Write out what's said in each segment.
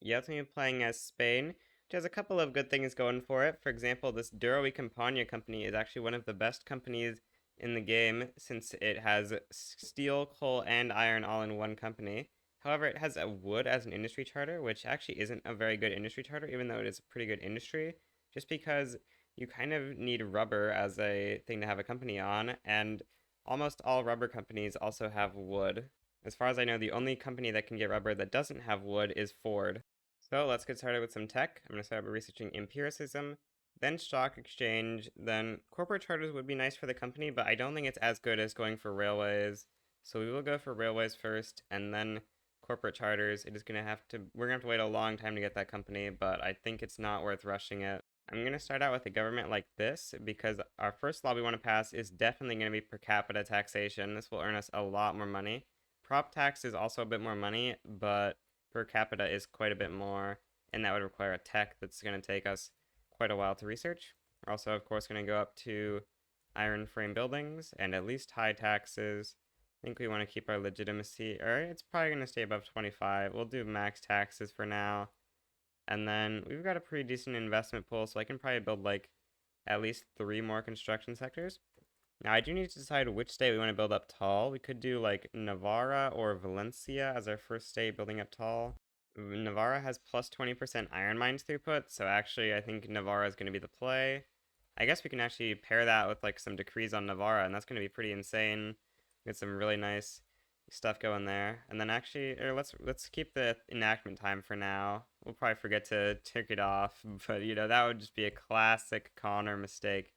You have to be playing as Spain, which has a couple of good things going for it. For example, this Duro y Campagna company is actually one of the best companies in the game since it has steel, coal, and iron all in one company. However, it has a wood as an industry charter, which actually isn't a very good industry charter, even though it is a pretty good industry, just because you kind of need rubber as a thing to have a company on, and almost all rubber companies also have wood. As far as I know, the only company that can get rubber that doesn't have wood is Ford. So let's get started with some tech. I'm going to start by researching empiricism, then stock exchange, then corporate charters would be nice for the company, but I don't think it's as good as going for railways. So we will go for railways first, and then corporate charters. We're going to have to wait a long time to get that company, but I think it's not worth rushing it. I'm going to start out with a government like this because our first law we want to pass is definitely going to be per capita taxation. This will earn us a lot more money. Prop tax is also a bit more money, but per capita is quite a bit more, and that would require a tech that's going to take us quite a while to research. We're also, of course, going to go up to iron frame buildings and at least high taxes. I think we want to keep our legitimacy, or it's probably going to stay above 25. We'll do max taxes for now. And then we've got a pretty decent investment pool, so I can probably build like at least 3 more construction sectors. Now I do need to decide which state we want to build up tall. We could do like Navarra or Valencia as our first state building up tall. Navarra has plus 20% iron mines throughput, so actually I think Navarra is going to be the play. I guess we can actually pair that with like some decrees on Navarra, and that's going to be pretty insane. Get some really nice stuff going there. And then actually, or let's keep the enactment time for now. We'll probably forget to tick it off, but that would just be a classic Connor mistake.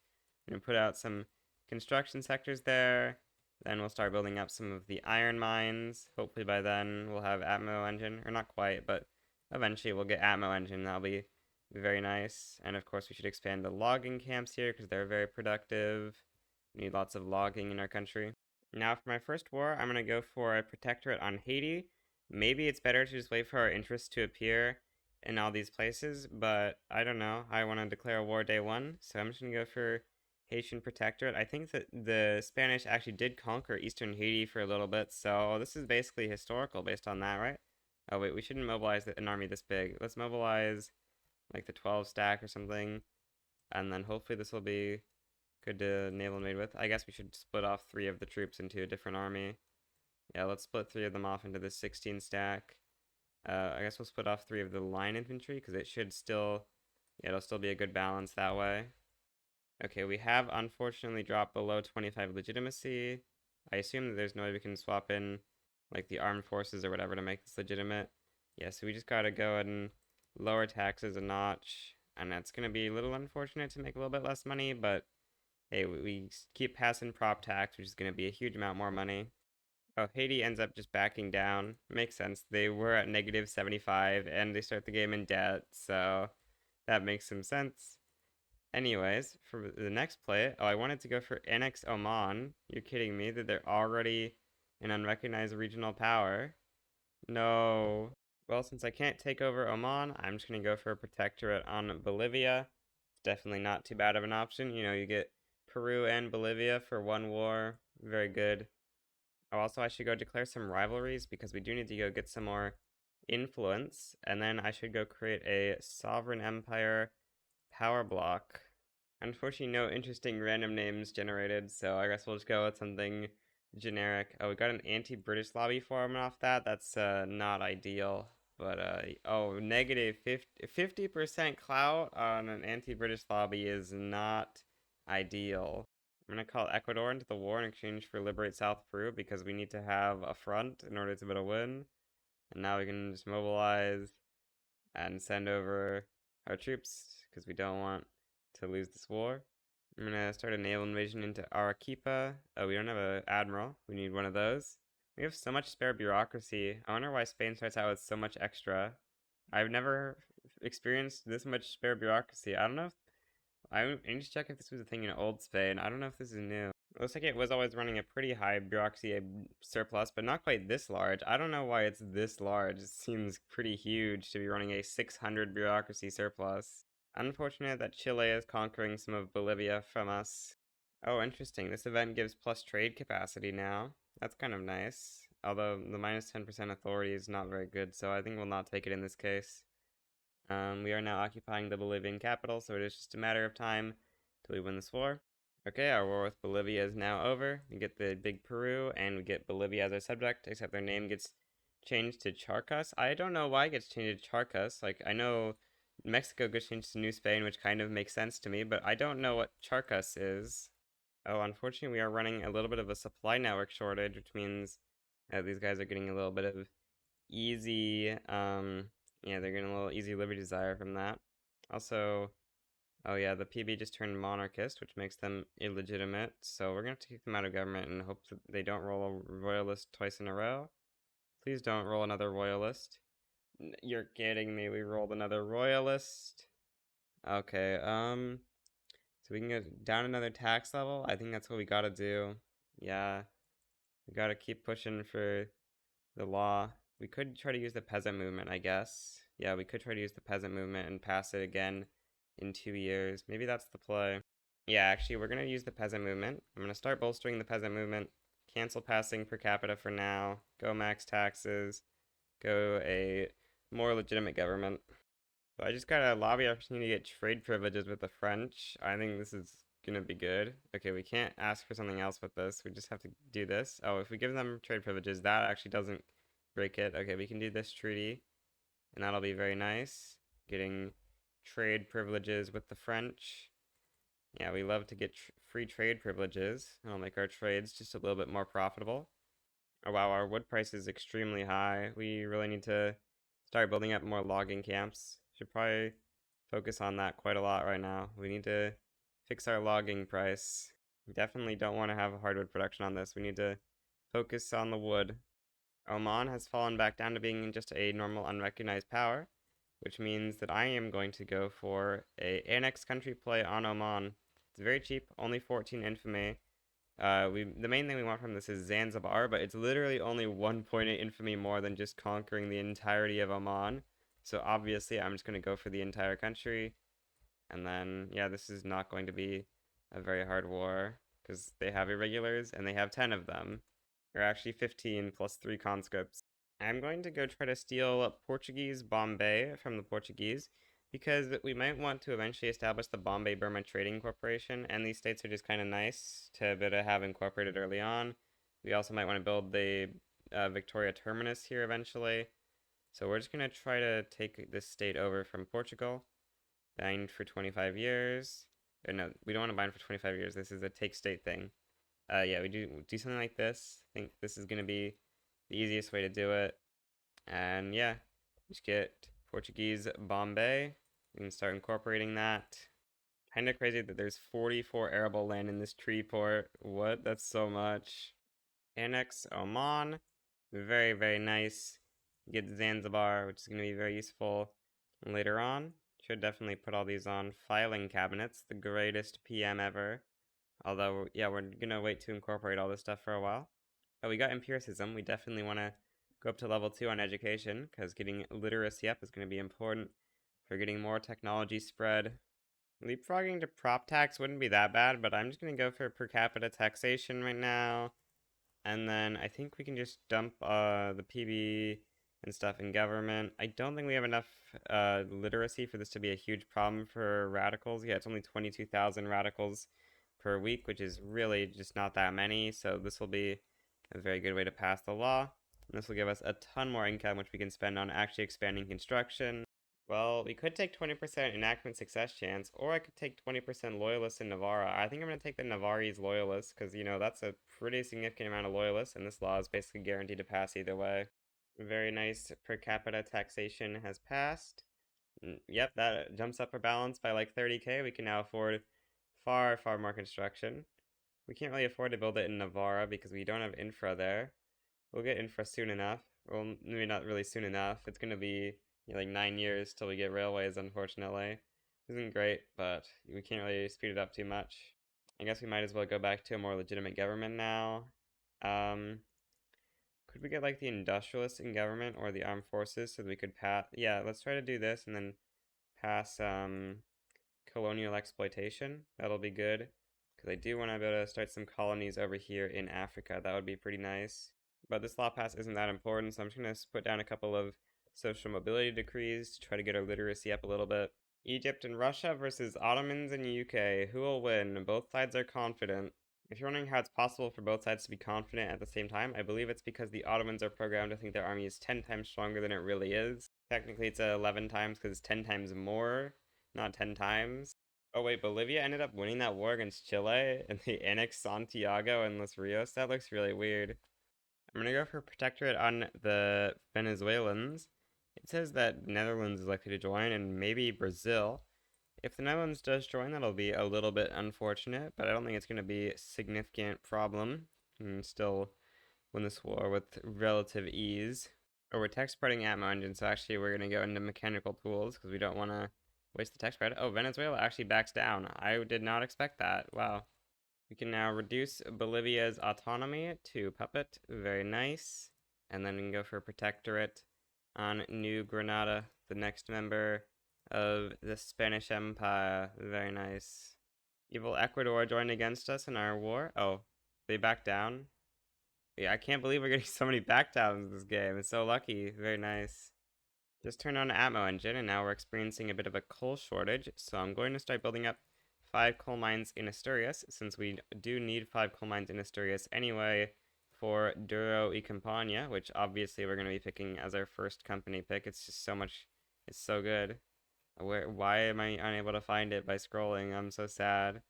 Put out some construction sectors there. Then we'll start building up some of the iron mines. Hopefully by then we'll have Atmo engine, or not quite, but eventually we'll get Atmo engine. That'll be very nice. And of course we should expand the logging camps here because they're very productive. We need lots of logging in our country. Now for my first war, I'm going to go for a protectorate on Haiti. Maybe it's better to just wait for our interests to appear in all these places, but I don't know. I want to declare a war day one, so I'm just going to go for Haitian protectorate. I think that the Spanish actually did conquer eastern Haiti for a little bit, so this is basically historical based on that, right? Oh wait, we shouldn't mobilize an army this big. Let's mobilize like the 12 stack or something, and then hopefully this will be good to naval invade with. I guess we should split off 3 of the troops into a different army. Yeah, let's split 3 of them off into the 16 stack. I guess we'll split off 3 of the line infantry because it should still, yeah, it'll still be a good balance that way. Okay, we have unfortunately dropped below 25 legitimacy. I assume that there's no way we can swap in like the armed forces or whatever to make this legitimate. Yeah, so we just gotta go ahead and lower taxes a notch, and that's gonna be a little unfortunate to make a little bit less money, but hey, we keep passing prop tax, which is gonna be a huge amount more money. Oh, Haiti ends up just backing down. Makes sense. They were at negative 75 and they start the game in debt, so that makes some sense. Anyways, for the next play, I wanted to go for Annex Oman. You're kidding me that they're already an unrecognized regional power? No. Well, since I can't take over Oman, I'm just gonna go for a protectorate on Bolivia. It's definitely not too bad of an option. You get Peru and Bolivia for one war. Very good. Also, I should go declare some rivalries because we do need to go get some more influence. And then I should go create a sovereign empire power block. Unfortunately, no interesting random names generated, so I guess we'll just go with something generic. Oh, we got an anti-British lobby forming off that. That's not ideal. But, oh, negative 50% clout on an anti-British lobby is not ideal. I'm going to call Ecuador into the war in exchange for liberate South Peru because we need to have a front in order to be able to win. And now we can just mobilize and send over our troops because we don't want to lose this war. I'm going to start a naval invasion into Arequipa. Oh, we don't have an admiral. We need one of those. We have so much spare bureaucracy. I wonder why Spain starts out with so much extra. I've never experienced this much spare bureaucracy. I don't know if I need to check if this was a thing in old Spain. I don't know if this is new. It looks like it was always running a pretty high bureaucracy surplus, but not quite this large. I don't know why it's this large. It seems pretty huge to be running a 600 bureaucracy surplus. Unfortunate that Chile is conquering some of Bolivia from us. Oh, interesting. This event gives plus trade capacity now. That's kind of nice. Although the minus 10% authority is not very good, so I think we'll not take it in this case. We are now occupying the Bolivian capital, so it is just a matter of time till we win this war. Okay, our war with Bolivia is now over. We get the big Peru, and we get Bolivia as our subject, except their name gets changed to Charcas. I don't know why it gets changed to Charcas. Like, I know Mexico gets changed to New Spain, which kind of makes sense to me, but I don't know what Charcas is. Oh, unfortunately, we are running a little bit of a supply network shortage, which means these guys are getting a little bit of easy, yeah, they're getting a little easy liberty desire from that. Also, oh yeah, the PB just turned monarchist, which makes them illegitimate, so we're gonna have to kick them out of government and hope that they don't roll a royalist twice in a row. Please don't roll another royalist. You're kidding me, we rolled another royalist. Okay, so we can get down another tax level. I think that's what we gotta do. Yeah, we gotta keep pushing for the law. We could try to use the peasant movement, I guess. Yeah, we could try to use the peasant movement and pass it again in 2 years. Maybe that's the play. Yeah, actually, we're gonna use the peasant movement. I'm gonna start bolstering the peasant movement. Cancel passing per capita for now. Go max taxes. Go a more legitimate government. So I just got a lobby opportunity to get trade privileges with the French. I think this is gonna be good. Okay, we can't ask for something else with this. We just have to do this. Oh, if we give them trade privileges, that actually doesn't break it. Okay, we can do this treaty, and that'll be very nice. Getting trade privileges with the French. Yeah, we love to get free trade privileges. It'll make our trades just a little bit more profitable. Oh wow, our wood price is extremely high. We really need to start building up more logging camps. Should probably focus on that quite a lot right now. We need to fix our logging price. We definitely don't want to have hardwood production on this. We need to focus on the wood. Oman has fallen back down to being just a normal unrecognized power, which means that I am going to go for a annex country play on Oman. It's very cheap, only 14 infamy. The main thing we want from this is Zanzibar, but it's literally only 1.8 infamy more than just conquering the entirety of Oman. So obviously, I'm just going to go for the entire country. And then, yeah, this is not going to be a very hard war, because they have irregulars, and they have 10 of them. Or actually 15 plus 3 conscripts. I'm going to go try to steal Portuguese Bombay from the Portuguese, because we might want to eventually establish the Bombay Burma Trading Corporation, and these states are just kind of nice to have incorporated early on. We also might want to build the Victoria Terminus here eventually. So we're just going to try to take this state over from Portugal. Bind for 25 years. No, we don't want to bind for 25 years. This is a take state thing. Yeah, we do something like this. I think this is going to be the easiest way to do it. And yeah, just get Portuguese Bombay. We can start incorporating that. Kind of crazy that there's 44 arable land in this tree port. What? That's so much. Annex Oman. Very, very nice. Get Zanzibar, which is going to be very useful later on. Should definitely put all these on filing cabinets. The greatest PM ever. Although, yeah, we're going to wait to incorporate all this stuff for a while. Oh, we got empiricism. We definitely want to go up to level 2 on education, because getting literacy up is going to be important for getting more technology spread. Leapfrogging to prop tax wouldn't be that bad, but I'm just going to go for per capita taxation right now. And then I think we can just dump the PB and stuff in government. I don't think we have enough literacy for this to be a huge problem for radicals. Yeah, it's only 22,000 radicals per week, which is really just not that many. So this will be a very good way to pass the law. And this will give us a ton more income, which we can spend on actually expanding construction. Well, we could take 20% enactment success chance, or I could take 20% loyalists in Navarra. I think I'm going to take the Navarrese loyalists, because, you know, that's a pretty significant amount of loyalists, and this law is basically guaranteed to pass either way. Very nice per capita taxation has passed. Yep, that jumps up our balance by like 30k. We can now afford far, far more construction. We can't really afford to build it in Navarra because we don't have infra there. We'll get infra soon enough. Well, maybe not really soon enough. It's going to be like 9 years till we get railways, unfortunately. Isn't great, but we can't really speed it up too much. I guess we might as well go back to a more legitimate government now. Could we get like the industrialists in government or the armed forces so that we could pass? Yeah, let's try to do this and then pass colonial exploitation. That'll be good, because I do want to be able to start some colonies over here in Africa. That would be pretty nice. But this law pass isn't that important, so I'm just going to put down a couple of social mobility decrees to try to get our literacy up a little bit. Egypt and Russia versus Ottomans and UK. Who will win? Both sides are confident. If you're wondering how it's possible for both sides to be confident at the same time, I believe it's because the Ottomans are programmed to think their army is 10 times stronger than it really is. Technically, it's 11 times because it's 10 times more, not 10 times. Oh wait, Bolivia ended up winning that war against Chile, and they annexed Santiago and Los Rios. That looks really weird. I'm gonna go for protectorate on the Venezuelans. It says that the Netherlands is likely to join, and maybe Brazil. If the Netherlands does join, that'll be a little bit unfortunate, but I don't think it's going to be a significant problem. And still win this war with relative ease. Oh, we're tech spreading ammo engine, so actually we're going to go into mechanical tools because we don't want to waste the tech spread. Oh, Venezuela actually backs down. I did not expect that. Wow. We can now reduce Bolivia's autonomy to puppet. Very nice. And then we can go for protectorate on New Granada, the next member of the Spanish Empire. Very nice. Evil Ecuador joined against us in our war. Oh, they backed down. Yeah, I can't believe we're getting so many backdowns in this game. It's so lucky. Very nice. Just turned on ammo engine, and now we're experiencing a bit of a coal shortage. So I'm going to start building up 5 coal mines in Asturias, since we do need 5 coal mines in Asturias anyway for Duro y Campania, which obviously we're going to be picking as our first company pick. It's just so much, it's so good. Why am I unable to find it by scrolling? I'm so sad.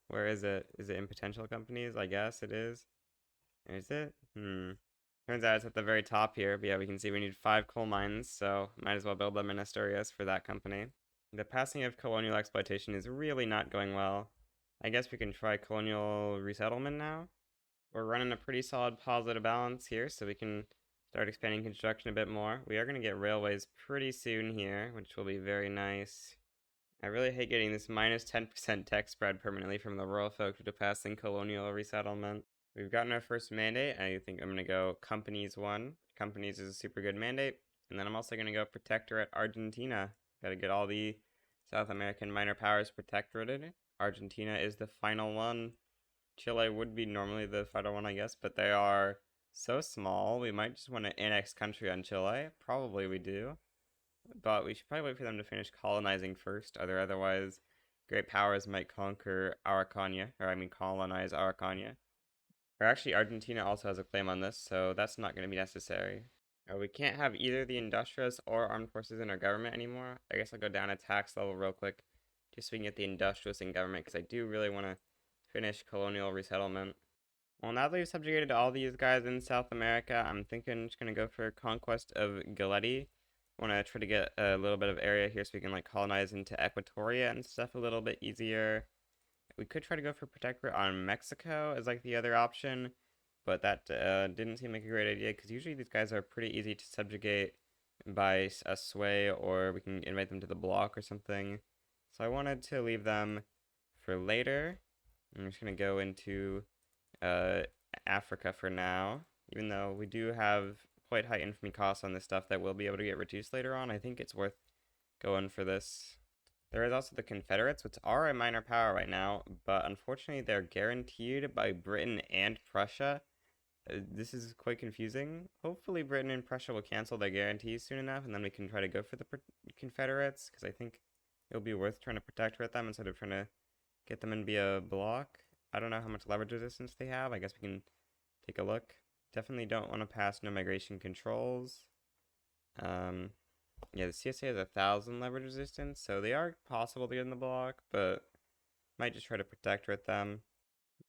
Where is it? Is it in potential companies? I guess it is. Is it? Turns out it's at the very top here, but yeah, we can see we need 5 coal mines, so might as well build them in Asturias for that company. The passing of colonial exploitation is really not going well. I guess we can try colonial resettlement now. We're running a pretty solid positive balance here, so we can start expanding construction a bit more. We are going to get railways pretty soon here, which will be very nice. I really hate getting this minus 10% tech spread permanently from the rural folk due to passing colonial resettlement. We've gotten our first mandate. I think I'm going to go Companies 1. Companies is a super good mandate. And then I'm also going to go Protectorate Argentina. Got to get all the South American minor powers protectorated. Argentina is the final one. Chile would be normally the final one, I guess, but they are so small. We might just want to annex country on Chile. Probably we do. But we should probably wait for them to finish colonizing first. Otherwise, great powers might conquer Araucania, colonize Araucania. Or actually, Argentina also has a claim on this, so that's not going to be necessary. We can't have either the industrialists or armed forces in our government anymore. I guess I'll go down a tax level real quick, just so we can get the industrialists in government, because I do really want to finish colonial resettlement. Well, now that we've subjugated all these guys in South America, I'm thinking I'm just going to go for conquest of Galeti. I want to try to get a little bit of area here so we can like colonize into Equatoria and stuff a little bit easier. We could try to go for protectorate on Mexico as like the other option, but that didn't seem like a great idea because usually these guys are pretty easy to subjugate by a sway, or we can invite them to the block or something. So I wanted to leave them for later. I'm just going to go into Africa for now, even though we do have quite high infamy costs on this stuff that will be able to get reduced later on. I think it's worth going for this. There is also the Confederates, which are a minor power right now, but unfortunately they're guaranteed by Britain and Prussia. This is quite confusing. Hopefully Britain and Prussia will cancel their guarantees soon enough, and then we can try to go for the Confederates, because I think it'll be worth trying to protectorate them instead of trying to get them in via block. I don't know how much leverage resistance they have. I guess we can take a look. Definitely don't want to pass no migration controls. Yeah, the CSA has 1,000 leverage resistance, so they are possible to get in the block, but might just try to protectorate them.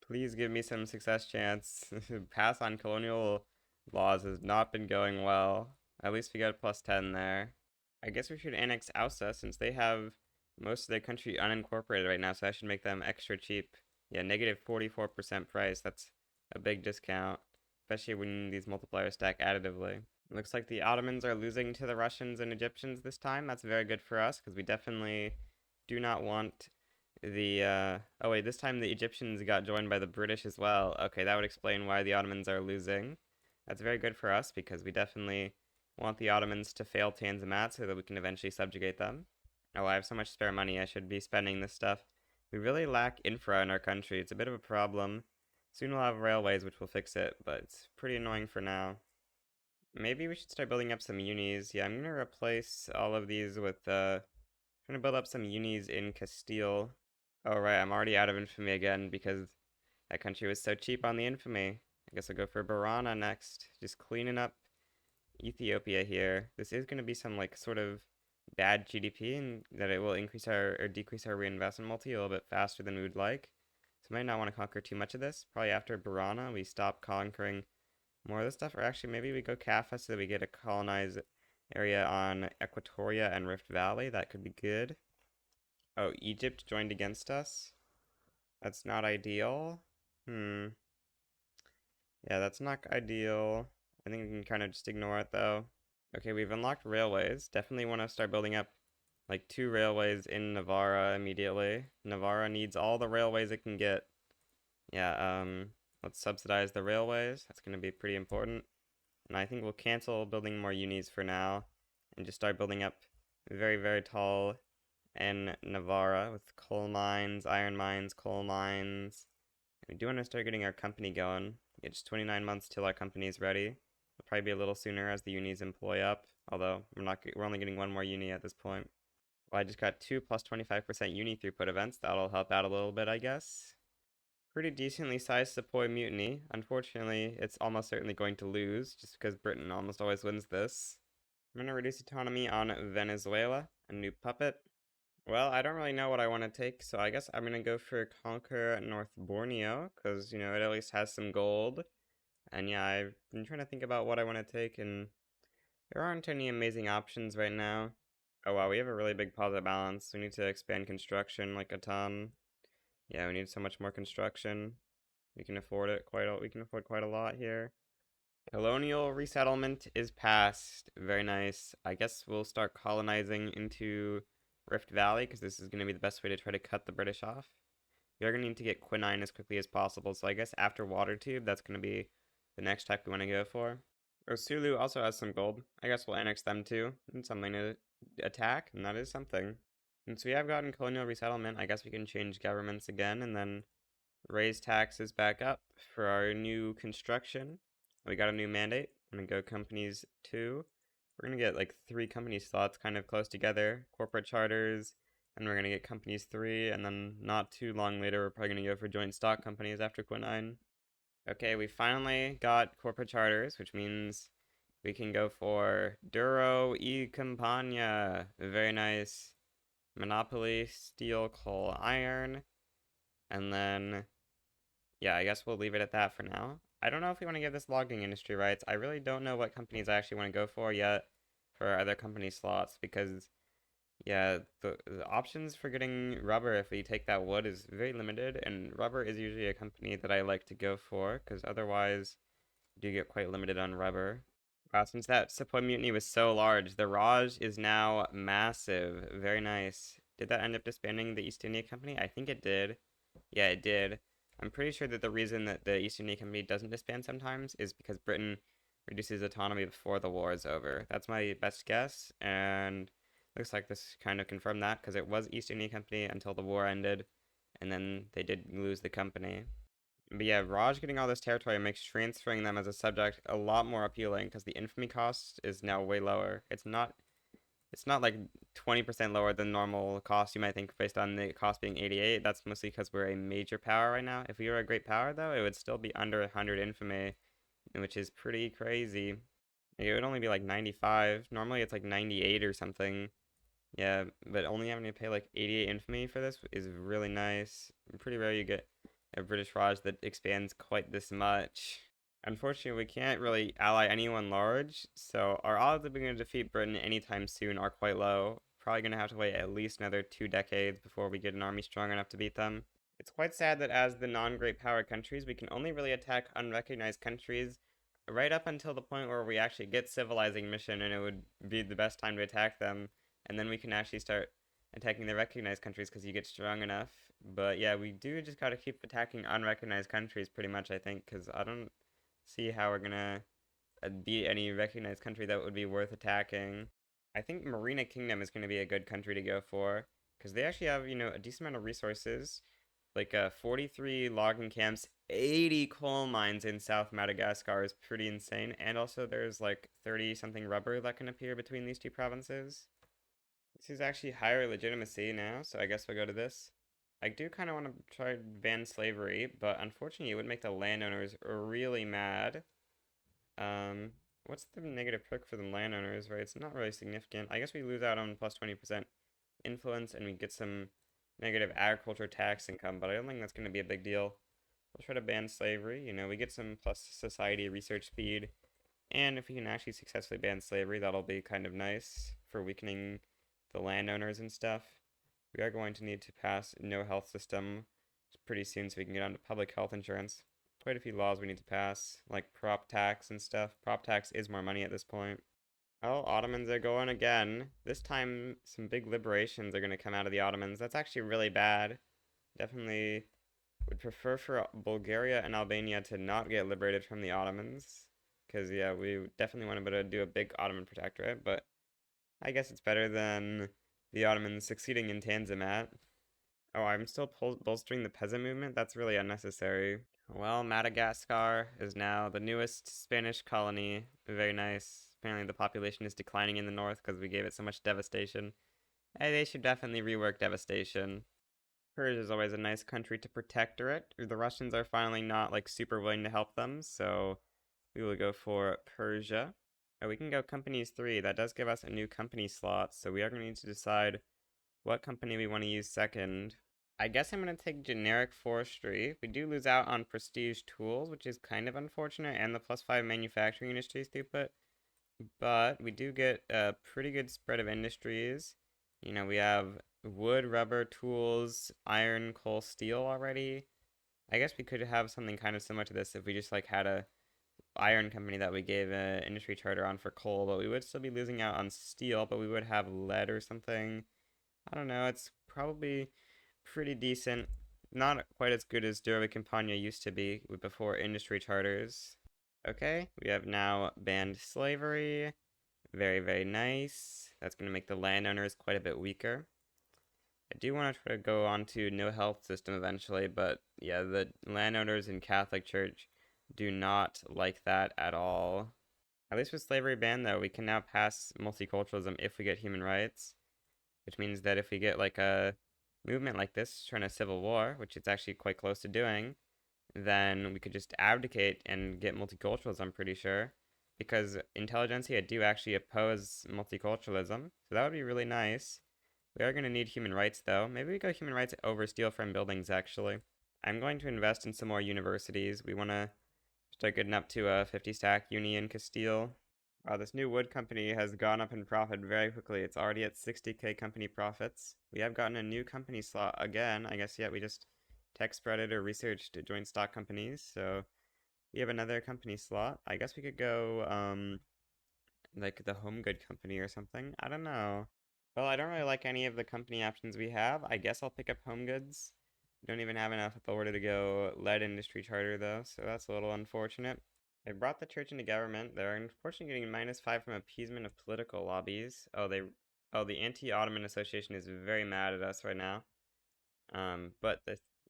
Please give me some success chance. Pass on colonial laws has not been going well. At least we got +10 there. I guess we should annex Ausa since they have most of their country unincorporated right now, so that should make them extra cheap. Yeah, negative 44% price. That's a big discount, especially when these multipliers stack additively. Looks like the Ottomans are losing to the Russians and Egyptians this time. That's very good for us, because we definitely do not want the, oh wait, this time the Egyptians got joined by the British as well. Okay, that would explain why the Ottomans are losing. That's very good for us, because we definitely want the Ottomans to fail Tanzimat so that we can eventually subjugate them. Oh, I have so much spare money, I should be spending this stuff. We really lack infra in our country. It's a bit of a problem. Soon we'll have railways, which will fix it, but it's pretty annoying for now. Maybe we should start building up some unis. Yeah, I'm gonna replace all of these with, trying to build up some unis in Castile. Oh, right, I'm already out of infamy again because that country was so cheap on the infamy. I guess I'll go for Barana next. Just cleaning up Ethiopia here. This is going to be some like sort of bad GDP and that it will increase our or decrease our reinvestment multi a little bit faster than we would like. So I might not want to conquer too much of this. Probably after Barana we stop conquering more of this stuff, or actually maybe we go Kaffa so that we get a colonized area on Equatoria and Rift Valley. That could be good. Oh, Egypt joined against us. That's not ideal. Hmm. Yeah, that's not ideal. I think we can kind of just ignore it though. Okay, we've unlocked railways. Definitely want to start building up like 2 railways in Navarra immediately. Navarra needs all the railways it can get. Yeah, let's subsidize the railways. That's going to be pretty important. And I think we'll cancel building more unis for now and just start building up very, very tall in Navarra with coal mines, iron mines, coal mines. We do want to start getting our company going. It's 29 months till our company is ready. It'll probably be a little sooner as the unis employ up, although we're only getting one more uni at this point. Well, I just got 2 plus 25% uni throughput events. That'll help out a little bit, I guess. Pretty decently sized Sepoy mutiny. Unfortunately, it's almost certainly going to lose, just because Britain almost always wins this. I'm going to reduce autonomy on Venezuela, a new puppet. Well, I don't really know what I want to take, so I guess I'm going to go for Conquer North Borneo, because, it at least has some gold. And yeah, I've been trying to think about what I want to take, and there aren't any amazing options right now. Oh wow, we have a really big positive balance. We need to expand construction like a ton. Yeah, we need so much more construction. We can afford it we can afford quite a lot here. Colonial resettlement is passed. Very nice. I guess we'll start colonizing into Rift Valley because this is going to be the best way to try to cut the British off. You're going to need to get quinine as quickly as possible. So I guess after water tube, that's going to be the next type we want to go for. Osulu also has some gold. I guess we'll annex them too. And something to attack, and that is something. Since we have gotten colonial resettlement, I guess we can change governments again and then raise taxes back up for our new construction. We got a new mandate. I'm gonna go companies 2. We're gonna get like 3 company slots kind of close together, corporate charters, and we're gonna get companies 3, and then not too long later, we're probably gonna go for joint stock companies after quinine. Okay, we finally got corporate charters, which means we can go for Duro e Campagna. Very nice. Monopoly, steel, coal, iron. And then, yeah, I guess we'll leave it at that for now. I don't know if we want to give this logging industry rights. I really don't know what companies I actually want to go for yet for other company slots because, yeah, the options for getting rubber if we take that wood is very limited, and rubber is usually a company that I like to go for because otherwise you do get quite limited on rubber. Wow, since that Sepoy mutiny was so large, the Raj is now massive. Very nice. Did that end up disbanding the East India Company? I think it did. Yeah, it did. I'm pretty sure that the reason that the East India Company doesn't disband sometimes is because Britain reduces autonomy before the war is over. That's my best guess, and looks like this kind of confirmed that because it was East India Company until the war ended, and then they did lose the company. But yeah, Raj getting all this territory makes transferring them as a subject a lot more appealing because the infamy cost is now way lower. It's not like 20% lower than normal cost you might think based on the cost being 88. That's mostly because we're a major power right now. If we were a great power though, it would still be under 100 infamy, which is pretty crazy. It would only be like 95. Normally it's like 98 or something. Yeah, but only having to pay like 88 infamy for this is really nice. Pretty rare you get a British Raj that expands quite this much. Unfortunately, we can't really ally anyone large, so our odds of being able to defeat Britain anytime soon are quite low. Probably going to have to wait at least another 2 decades before we get an army strong enough to beat them. It's quite sad that as the non-great power countries, we can only really attack unrecognized countries right up until the point where we actually get civilizing mission and it would be the best time to attack them, and then we can actually start attacking the recognized countries because you get strong enough. But yeah, we do just gotta keep attacking unrecognized countries pretty much, I think, because I don't see how we're gonna beat any recognized country that would be worth attacking. I think Marina Kingdom is gonna be a good country to go for because they actually have, a decent amount of resources, like 43 logging camps 80 coal mines in South Madagascar is pretty insane. And also there's like 30 something rubber that can appear between these two provinces. This is actually higher legitimacy now, so I guess we'll go to this. I do kind of want to try to ban slavery, but unfortunately it would make the landowners really mad. Um, what's the negative perk for the landowners, right? It's not really significant. I guess we lose out on plus 20% influence and we get some negative agriculture tax income, but I don't think that's going to be a big deal. We'll try to ban slavery. You know, we get some plus society research speed, and if we can actually successfully ban slavery, that'll be kind of nice for weakening the landowners and stuff. We are going to need to pass no health system pretty soon so we can get on to public health insurance. Quite a few laws we need to pass, like prop tax and stuff. Prop tax is more money at this point. Oh, Ottomans are going again. This time, some big liberations are going to come out of the Ottomans. That's actually really bad. Definitely would prefer for Bulgaria and Albania to not get liberated from the Ottomans. Because, yeah, we definitely want to do a big Ottoman protectorate, but I guess it's better than the Ottomans succeeding in Tanzimat. Oh, I'm still bolstering the peasant movement? That's really unnecessary. Well, Madagascar is now the newest Spanish colony. Very nice. Apparently the population is declining in the north because we gave it so much devastation. Hey, they should definitely rework devastation. Persia is always a nice country to protectorate. The Russians are finally not, like, super willing to help them, so we will go for Persia. Oh, we can go companies 3. That does give us a new company slot, so we are going to need to decide what company we want to use second. I guess I'm going to take generic forestry. We do lose out on prestige tools, which is kind of unfortunate, and the +5 manufacturing industries throughput. But we do get a pretty good spread of industries. You know, we have wood, rubber, tools, iron, coal, steel already. I guess we could have something kind of similar to this if we just like had a iron company that we gave an industry charter on for coal, but we would still be losing out on steel, but we would have lead or something. I don't know, it's probably pretty decent. Not quite as good as Dura Campagna used to be before industry charters. Okay, we have now banned slavery. Very, very nice. That's going to make the landowners quite a bit weaker. I do want to try to go on to no health system eventually, but yeah, the landowners in Catholic Church do not like that at all. At least with slavery banned, though, we can now pass multiculturalism if we get human rights, which means that if we get like a movement like this trying a civil war, which it's actually quite close to doing, then we could just abdicate and get multiculturalism, I'm pretty sure. Because intelligentsia do actually oppose multiculturalism, so that would be really nice. We are going to need human rights, though. Maybe we go human rights over steel frame buildings, actually. I'm going to invest in some more universities. We want to start getting up to a 50 stack uni in Castile. Wow, this new wood company has gone up in profit very quickly. It's already at 60k company profits. We have gotten a new company slot again. I guess, yeah, we just tech spreaded or researched joint stock companies, so we have another company slot. I guess we could go, like the home good company or something. I don't know. Well, I don't really like any of the company options we have. I guess I'll pick up home goods. We don't even have enough authority to go lead industry charter, though, so that's a little unfortunate. They brought the church into government. They're unfortunately getting -5 from appeasement of political lobbies. Oh, the Anti-Ottoman Association is very mad at us right now. But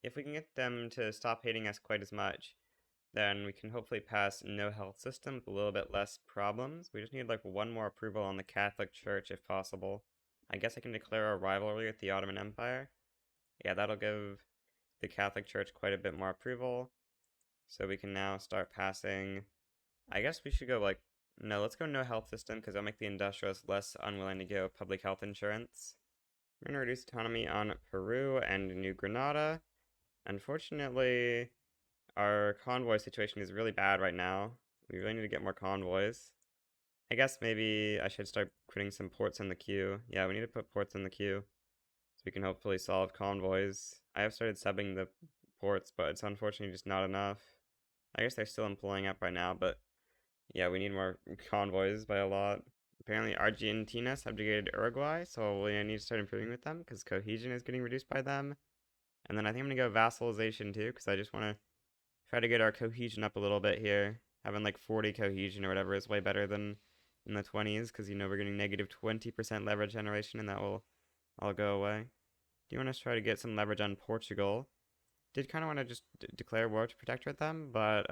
if we can get them to stop hating us quite as much, then we can hopefully pass no health system with a little bit less problems. We just need like one more approval on the Catholic Church if possible. I guess I can declare a rivalry with the Ottoman Empire. Yeah, that'll give the Catholic Church quite a bit more approval. So we can now start passing. I guess we should go like, no, let's go no health system because that'll make the industrialists less unwilling to go public health insurance. We're going to reduce autonomy on Peru and New Granada. Unfortunately, our convoy situation is really bad right now. We really need to get more convoys. I guess maybe I should start putting some ports in the queue. Yeah, we need to put ports in the queue so we can hopefully solve convoys. I have started subbing the ports, but it's unfortunately just not enough. I guess they're still employing up right now, but yeah, we need more convoys by a lot. Apparently Argentina subjugated Uruguay, so we need to start improving with them because cohesion is getting reduced by them. And then I think I'm going to go vassalization too because I just want to try to get our cohesion up a little bit here. Having like 40 cohesion or whatever is way better than in the 20s because, you know, we're getting negative 20% leverage generation and that will all go away. Do you want to try to get some leverage on Portugal? did kind of want to just declare war to protectorate them, but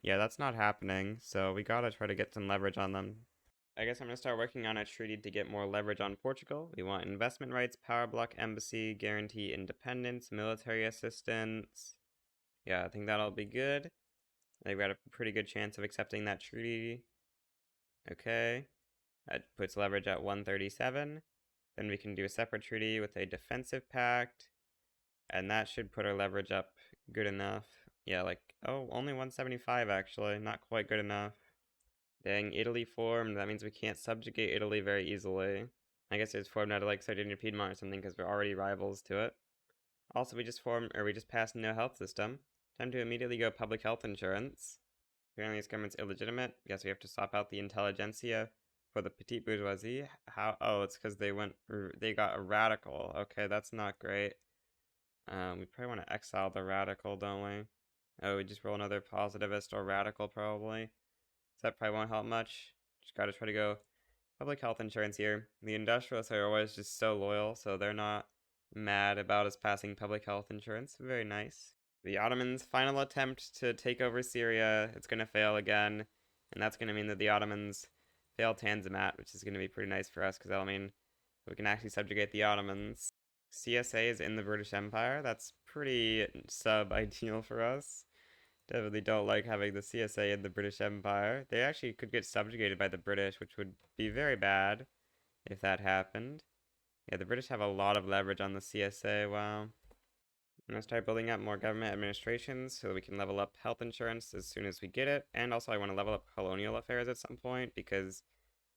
yeah, that's not happening. So we gotta try to get some leverage on them. I guess I'm gonna start working on a treaty to get more leverage on Portugal. We want investment rights, power block embassy, guarantee independence, military assistance. Yeah, I think that'll be good. They've got a pretty good chance of accepting that treaty. Okay. That puts leverage at 137. Then we can do a separate treaty with a defensive pact. And that should put our leverage up good enough. Yeah, like, oh, only 175 actually. Not quite good enough. Dang, Italy formed. That means we can't subjugate Italy very easily. I guess it's formed out of like Sardinia Piedmont or something because we're already rivals to it. Also, we just passed no health system. Time to immediately go public health insurance. Apparently this government's illegitimate. Guess we have to swap out the intelligentsia for the petite bourgeoisie. How? Oh, it's because they got a radical. Okay, that's not great. We probably want to exile the radical, don't we? Oh, we just roll another positivist or radical probably. So that probably won't help much. Just gotta try to go public health insurance here. The industrialists are always just so loyal, so they're not mad about us passing public health insurance. Very nice. The Ottomans' final attempt to take over Syria, it's going to fail again, and that's going to mean that the Ottomans fail Tanzimat, which is going to be pretty nice for us, because that'll mean we can actually subjugate the Ottomans. CSA is in the British Empire. That's pretty sub-ideal for us. Definitely don't like having the CSA in the British Empire. They actually could get subjugated by the British, which would be very bad if that happened. Yeah, the British have a lot of leverage on the CSA, wow. I'm going to start building up more government administrations so that we can level up health insurance as soon as we get it. And also I want to level up colonial affairs at some point because,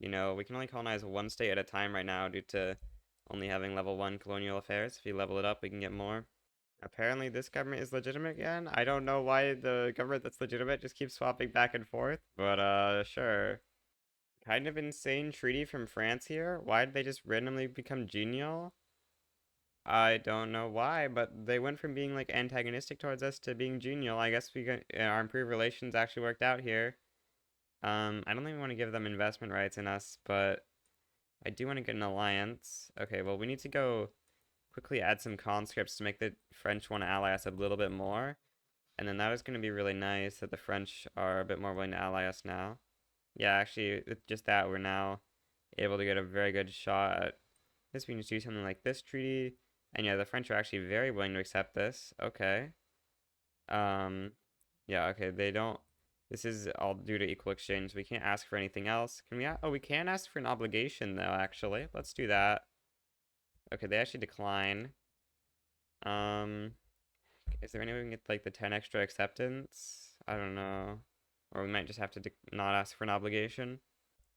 you know, we can only colonize one state at a time right now due to only having level 1 colonial affairs. If you level it up, we can get more. Apparently this government is legitimate again. I don't know why the government that's legitimate just keeps swapping back and forth, but sure. Kind of insane treaty from France here. Why did they just randomly become genial? I don't know why, but they went from being like antagonistic towards us to being genial. I guess our improved relations actually worked out here. I don't even want to give them investment rights in us, but I do want to get an alliance. Okay, well we need to go quickly add some conscripts to make the French want to ally us a little bit more. And then that is going to be really nice that the French are a bit more willing to ally us now. Yeah, actually, with just that, we're now able to get a very good shot at this. We need to do something like this treaty. And yeah, the French are actually very willing to accept this. Okay. Yeah, okay, they don't. This is all due to equal exchange. We can't ask for anything else. Can we? Oh, we can ask for an obligation, though, actually. Let's do that. Okay, they actually decline. Is there any way we can get, like, the 10 extra acceptance? I don't know. Or we might just have to not ask for an obligation.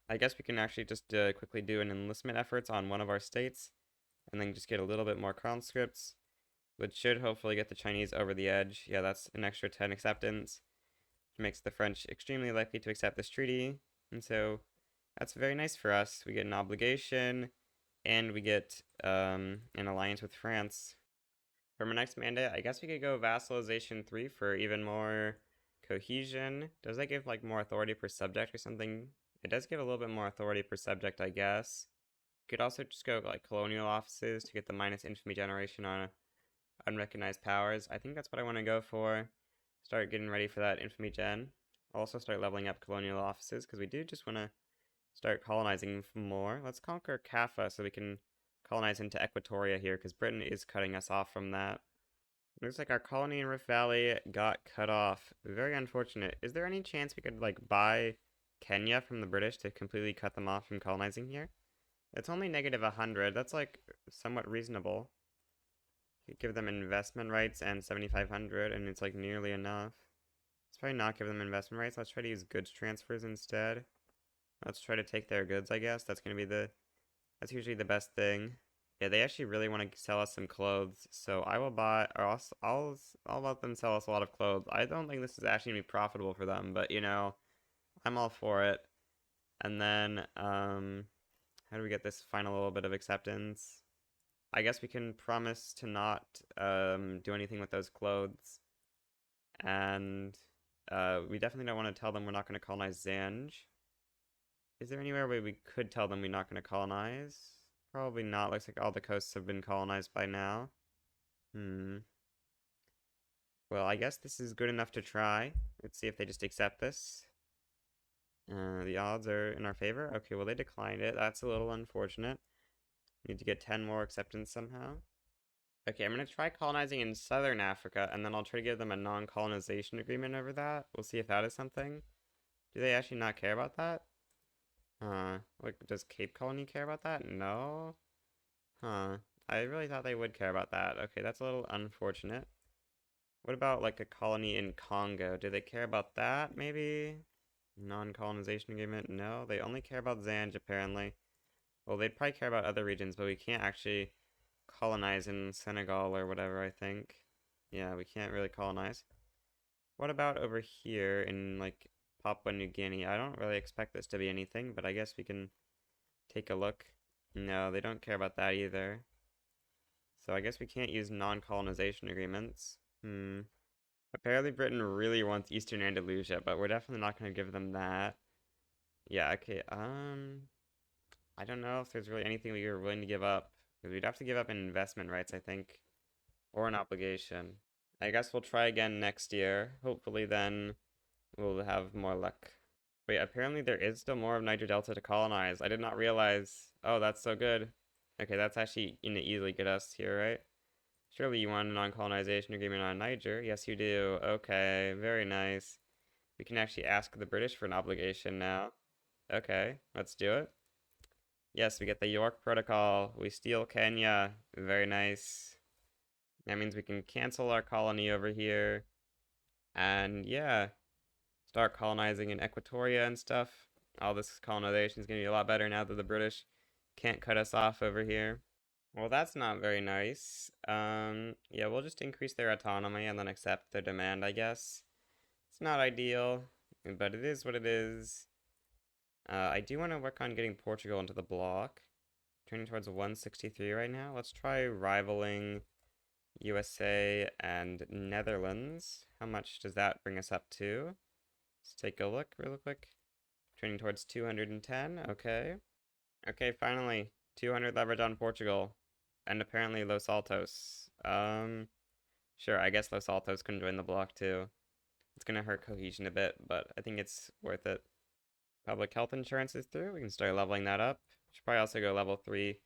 I guess we can actually just quickly do an enlistment efforts on one of our states. And then just get a little bit more conscripts, which should hopefully get the Chinese over the edge. Yeah, that's an extra 10 acceptance, which makes the French extremely likely to accept this treaty. And so that's very nice for us. We get an obligation, and we get an alliance with France. For my next mandate, I guess we could go vassalization 3 for even more cohesion. Does that give like more authority per subject or something? It does give a little bit more authority per subject, I guess. Could also just go like colonial offices to get the minus infamy generation on unrecognized powers. I think that's what I want to go for. Start getting ready for that infamy gen. Also start leveling up colonial offices because we do just want to start colonizing more. Let's conquer Kaffa so we can colonize into Equatoria here because Britain is cutting us off from that. Looks like our colony in Rift Valley got cut off. Very unfortunate. Is there any chance we could like buy Kenya from the British to completely cut them off from colonizing here? It's only negative 100. That's like somewhat reasonable. Could give them investment rights and 7,500, and it's like nearly enough. Let's probably not give them investment rights. Let's try to use goods transfers instead. Let's try to take their goods, I guess. That's that's usually the best thing. Yeah, they actually really want to sell us some clothes, so I will buy, or I'll let them sell us a lot of clothes. I don't think this is actually gonna be profitable for them, but you know, I'm all for it. And then, how do we get this final little bit of acceptance? I guess we can promise to not do anything with those clothes. And we definitely don't want to tell them we're not going to colonize Zanj. Is there anywhere where we could tell them we're not going to colonize? Probably not. Looks like all the coasts have been colonized by now. Well, I guess this is good enough to try. Let's see if they just accept this. The odds are in our favor. Okay, well, they declined it. That's a little unfortunate. Need to get 10 more acceptance somehow. Okay, I'm going to try colonizing in southern Africa, and then I'll try to give them a non-colonization agreement over that. We'll see if that is something. Do they actually not care about that? Like, does Cape Colony care about that? No? Huh. I really thought they would care about that. Okay, that's a little unfortunate. What about, like, a colony in Congo? Do they care about that, maybe? Non-colonization agreement? No, they only care about Zanj, apparently. Well, they'd probably care about other regions, but we can't actually colonize in Senegal or whatever, I think. Yeah, we can't really colonize. What about over here in, like, Papua New Guinea? I don't really expect this to be anything, but I guess we can take a look. No, they don't care about that either. So I guess we can't use non-colonization agreements. Apparently Britain really wants Eastern Andalusia, but we're definitely not going to give them that. Yeah, okay, I don't know if there's really anything we are willing to give up. Because we'd have to give up an investment rights, I think. Or an obligation. I guess we'll try again next year. Hopefully then we'll have more luck. Wait, apparently there is still more of Niger Delta to colonize. I did not realize. Oh, that's so good. Okay, that's actually gonna easily get us here, right? Surely you want a non-colonization agreement on Niger. Yes, you do. Okay, very nice. We can actually ask the British for an obligation now. Okay, let's do it. Yes, we get the York Protocol. We steal Kenya. Very nice. That means we can cancel our colony over here. And yeah, start colonizing in Equatoria and stuff. All this colonization is going to be a lot better now that the British can't cut us off over here. Well, that's not very nice. Yeah, we'll just increase their autonomy and then accept their demand, I guess. It's not ideal, but it is what it is. I do want to work on getting Portugal into the block. Turning towards 163 right now. Let's try rivaling USA and Netherlands. How much does that bring us up to? Let's take a look real quick. Turning towards 210. Okay. Okay, finally. 200 leverage on Portugal. And apparently Los Altos. Sure, I guess Los Altos can join the block too. It's gonna hurt cohesion a bit, but I think it's worth it. Public health insurance is through. We can start leveling that up. Should probably also go level 3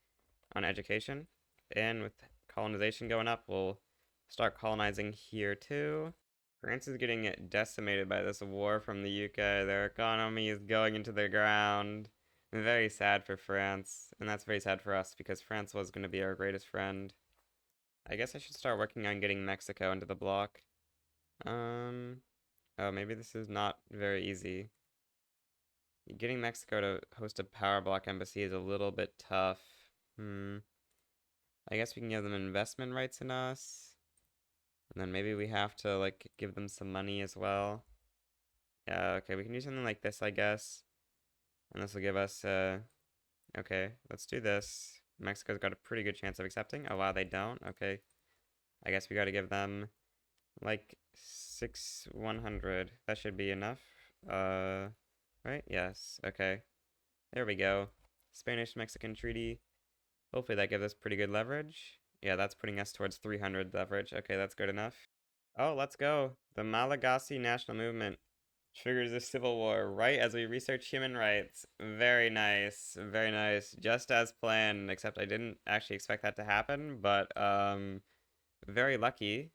on education. And with colonization going up, we'll start colonizing here too. France is getting decimated by this war from the UK. Their economy is going into the ground. Very sad for France, and that's very sad for us because France was going to be our greatest friend. I guess I should start working on getting Mexico into the block. Oh, maybe this is not very easy. Getting Mexico to host a power block embassy is a little bit tough. I guess we can give them investment rights in us. And then maybe we have to, like, give them some money as well. Yeah, okay, we can do something like this, I guess. And this will give us, okay, let's do this. Mexico's got a pretty good chance of accepting. Oh, wow, they don't. Okay. I guess we gotta give them, like, 100. That should be enough. Right? Yes. Okay. There we go. Spanish-Mexican treaty. Hopefully that gives us pretty good leverage. Yeah, that's putting us towards 300 leverage. Okay, that's good enough. Oh, let's go. The Malagasy National Movement triggers a civil war right as we research human rights. Very nice. Very nice. Just as planned, except I didn't actually expect that to happen, but very lucky.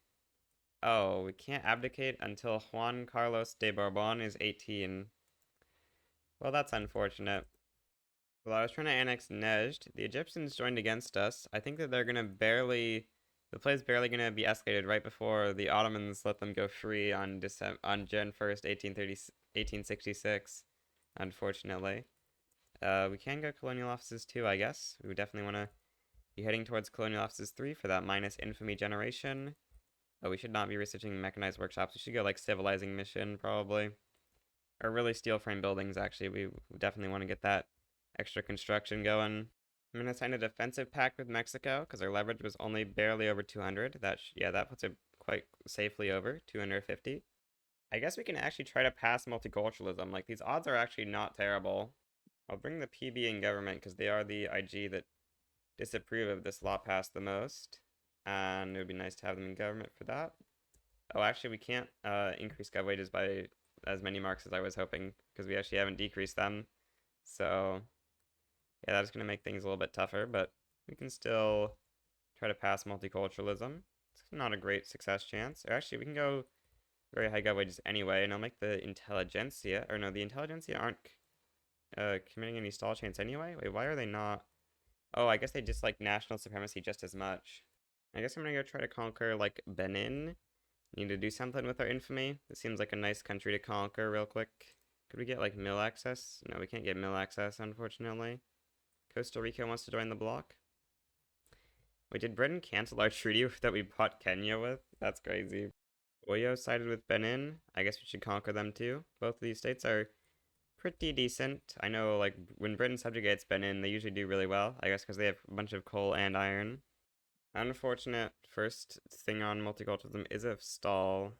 Oh, we can't abdicate until Juan Carlos de Bourbon is 18. Well, that's unfortunate. Well, I was trying to annex Nejd. The Egyptians joined against us. I think that they're gonna barely, the play's barely gonna be escalated right before the Ottomans let them go free on Jan 1st, 1866. Unfortunately, we can go colonial offices too, I guess. We would definitely want to be heading towards colonial offices 3 for that minus infamy generation. Oh, we should not be researching mechanized workshops. We should go like civilizing mission probably, or really steel frame buildings. Actually, we definitely want to get that extra construction going. I'm going to sign a defensive pact with Mexico because our leverage was only barely over 200. Yeah, that puts it quite safely over 250. I guess we can actually try to pass multiculturalism. Like, these odds are actually not terrible. I'll bring the PB in government because they are the IG that disapprove of this law pass the most. And it would be nice to have them in government for that. Oh, actually, we can't increase gov wages by as many marks as I was hoping, because we actually haven't decreased them. So, yeah, that's going to make things a little bit tougher, but we can still try to pass multiculturalism. It's not a great success chance. Or actually, we can go very high gov wages anyway, and I'll make the intelligentsia, or no, the intelligentsia aren't committing any stall chance anyway? Wait, why are they not? Oh, I guess they dislike national supremacy just as much. I guess I'm gonna go try to conquer, like, Benin. Need to do something with our infamy. This seems like a nice country to conquer real quick. Could we get, like, mill access? No, we can't get mill access, unfortunately. Costa Rica wants to join the bloc. Wait, did Britain cancel our treaty that we bought Kenya with? That's crazy. Oyo sided with Benin. I guess we should conquer them too. Both of these states are pretty decent. I know, like, when Britain subjugates Benin, they usually do really well. I guess because they have a bunch of coal and iron. Unfortunate first thing on multiculturalism is a stall.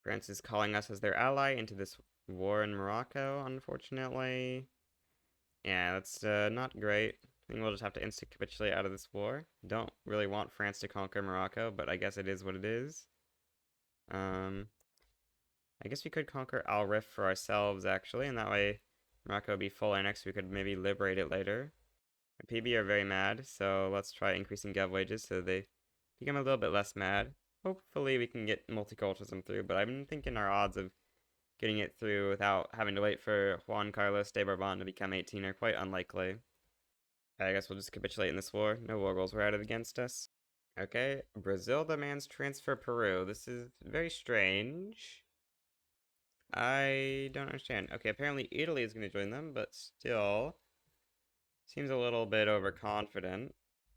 France is calling us as their ally into this war in Morocco, unfortunately. Yeah, that's not great. I think we'll just have to instant capitulate out of this war. Don't really want France to conquer Morocco, but I guess it is what it is. I guess we could conquer Al Rif for ourselves, actually, and that way Morocco would be full annexed. We could maybe liberate it later. The PB are very mad, so let's try increasing gov wages so they become a little bit less mad. Hopefully we can get multiculturalism through, but I'm thinking our odds of getting it through without having to wait for Juan Carlos de Bourbon to become 18 are quite unlikely. I guess we'll just capitulate in this war. No war goals were added against us. Okay, Brazil demands transfer Peru. This is very strange. I don't understand. Okay, apparently Italy is going to join them, but still seems a little bit overconfident.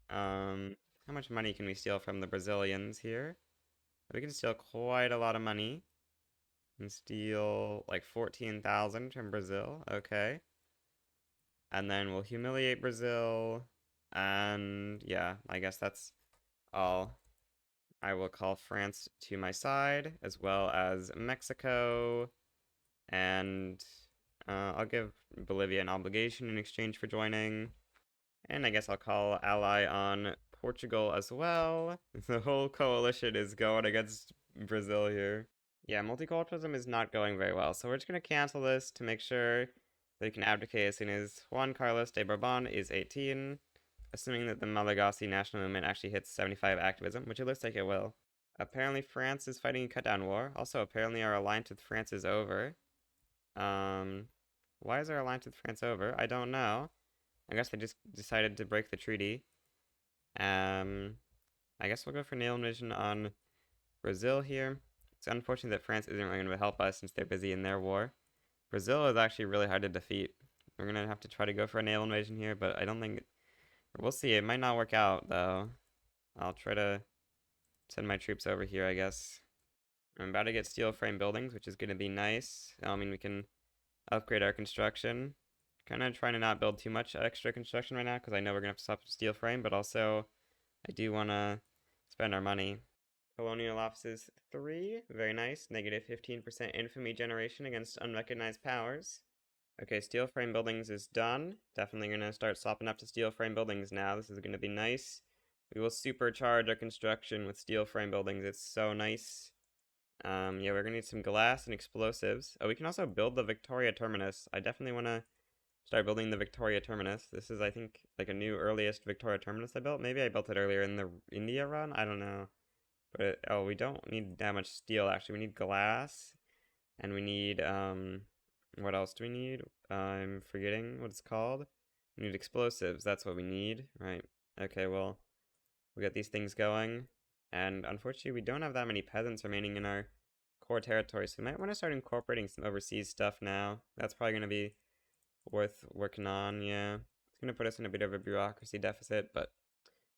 How much money can we steal from the Brazilians here? We can steal quite a lot of money. And steal like 14,000 from Brazil. Okay. And then we'll humiliate Brazil. And yeah, I guess that's all. I will call France to my side, as well as Mexico. And I'll give Bolivia an obligation in exchange for joining. And I guess I'll call ally on Portugal as well. The whole coalition is going against Brazil here. Yeah, multiculturalism is not going very well, so we're just going to cancel this to make sure that we can abdicate as soon as Juan Carlos de Bourbon is 18, assuming that the Malagasy national movement actually hits 75 activism, which it looks like it will. Apparently France is fighting a cut-down war. Also, apparently our alliance with France is over. Why is our alliance with France over? I don't know. I guess they just decided to break the treaty. I guess we'll go for naval invasion on Brazil here. It's unfortunate that France isn't really going to help us since they're busy in their war. Brazil is actually really hard to defeat. We're going to have to try to go for a naval invasion here, but I don't think... We'll see. It might not work out, though. I'll try to send my troops over here, I guess. I'm about to get steel frame buildings, which is going to be nice. I mean, we can upgrade our construction. Kind of trying to not build too much extra construction right now, because I know we're going to have to stop steel frame, but also I do want to spend our money. Colonial offices 3, very nice. Negative 15% infamy generation against unrecognized powers. Okay, steel frame buildings is done. Definitely going to start swapping up to steel frame buildings now. This is going to be nice. We will supercharge our construction with steel frame buildings. It's so nice. Yeah, we're going to need some glass and explosives. Oh, we can also build the Victoria Terminus. I definitely want to start building the Victoria Terminus. This is, I think, like a new earliest Victoria Terminus I built. Maybe I built it earlier in the India run? I don't know. But, oh, we don't need that much steel, actually. We need glass. And we need, what else do we need? I'm forgetting what it's called. We need explosives. That's what we need. Right. Okay, well, we'll get these things going. And unfortunately, we don't have that many peasants remaining in our core territory, so we might want to start incorporating some overseas stuff now. That's probably going to be worth working on, yeah. It's going to put us in a bit of a bureaucracy deficit, but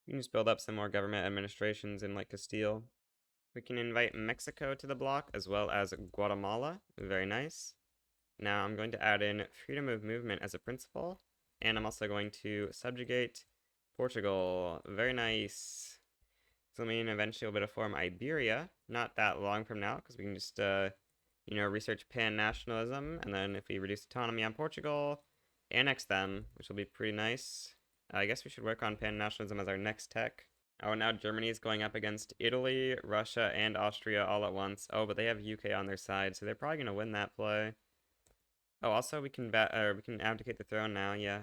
we can just build up some more government administrations in, like, Castile. We can invite Mexico to the block, as well as Guatemala. Very nice. Now I'm going to add in freedom of movement as a principle, and I'm also going to subjugate Portugal. Very nice. So I mean, eventually we'll be able to form Iberia. Not that long from now, because we can just, research pan-nationalism, and then if we reduce autonomy on Portugal, annex them, which will be pretty nice. I guess we should work on pan-nationalism as our next tech. Oh, now Germany is going up against Italy, Russia, and Austria all at once. Oh, but they have UK on their side, so they're probably gonna win that play. Oh, also we can abdicate the throne now. Yeah.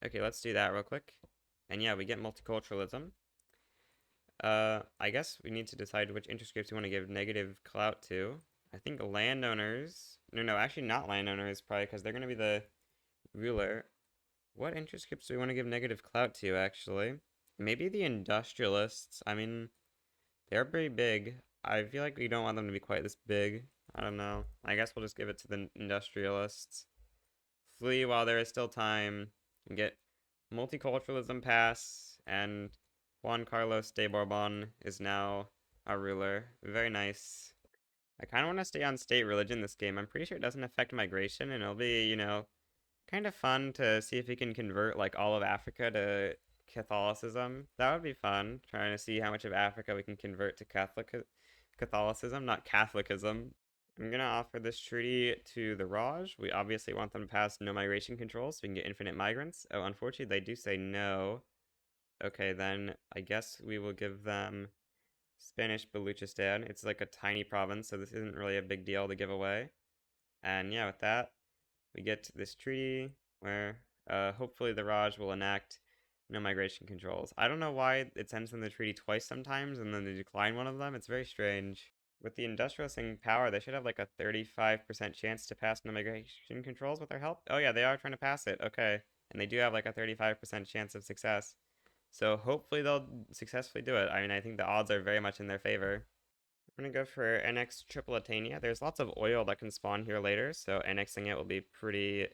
Okay, let's do that real quick. And yeah, we get multiculturalism. I guess we need to decide which interest groups we want to give negative clout to. I think landowners. No, actually not landowners, probably because they're gonna be the ruler. What interest groups do we want to give negative clout to, actually? Maybe the industrialists. I mean, they're pretty big. I feel like we don't want them to be quite this big. I don't know. I guess we'll just give it to the industrialists. Flee while there is still time. And get multiculturalism pass. And Juan Carlos de Bourbon is now our ruler. Very nice. I kind of want to stay on state religion this game. I'm pretty sure it doesn't affect migration, and it'll be, kind of fun to see if we can convert like all of Africa to Catholicism. That would be fun, trying to see how much of Africa we can convert to Catholicism, not Catholicism. I'm gonna offer this treaty to the Raj. We obviously want them to pass no migration controls so we can get infinite migrants. Oh, unfortunately, they do say no. Okay, then I guess we will give them Spanish Baluchistan. It's like a tiny province, so this isn't really a big deal to give away. And yeah, with that, we get to this treaty where hopefully the Raj will enact no migration controls. I don't know why it sends them the treaty twice sometimes and then they decline one of them. It's very strange. With the industrialising power, they should have like a 35% chance to pass no migration controls with our help. Oh yeah, they are trying to pass it. Okay. And they do have like a 35% chance of success. So hopefully they'll successfully do it. I mean, I think the odds are very much in their favor. I'm gonna go for annex Tripolitania. There's lots of oil that can spawn here later, so annexing it will be pretty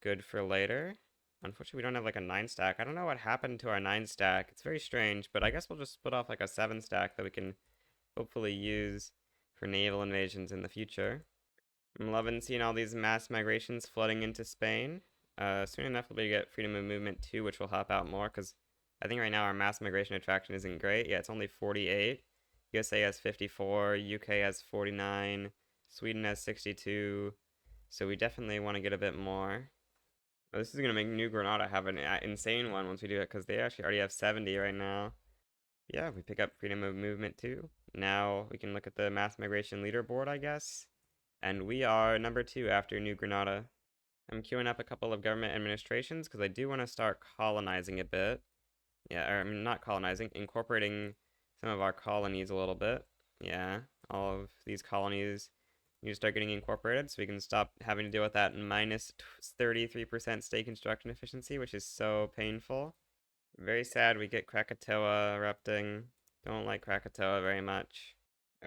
good for later. Unfortunately, we don't have like a 9 stack. I don't know what happened to our 9 stack. It's very strange, but I guess we'll just split off like a 7 stack that we can hopefully use for naval invasions in the future. I'm loving seeing all these mass migrations flooding into Spain. Soon enough we'll be get freedom of movement too, which will help out more, because I think right now our mass migration attraction isn't great. Yeah, it's only 48. USA has 54, UK has 49, Sweden has 62, so we definitely want to get a bit more. Oh, this is going to make New Granada have an insane one once we do it, because they actually already have 70 right now. Yeah, we pick up freedom of movement too. Now we can look at the mass migration leaderboard, I guess. And we are number 2 after New Granada. I'm queuing up a couple of government administrations because I do want to start colonizing a bit. Yeah, or I mean, not colonizing, incorporating some of our colonies a little bit. Yeah, all of these colonies need to start getting incorporated so we can stop having to deal with that minus 33% state construction efficiency, which is so painful. Very sad we get Krakatoa erupting. Don't like Krakatoa very much.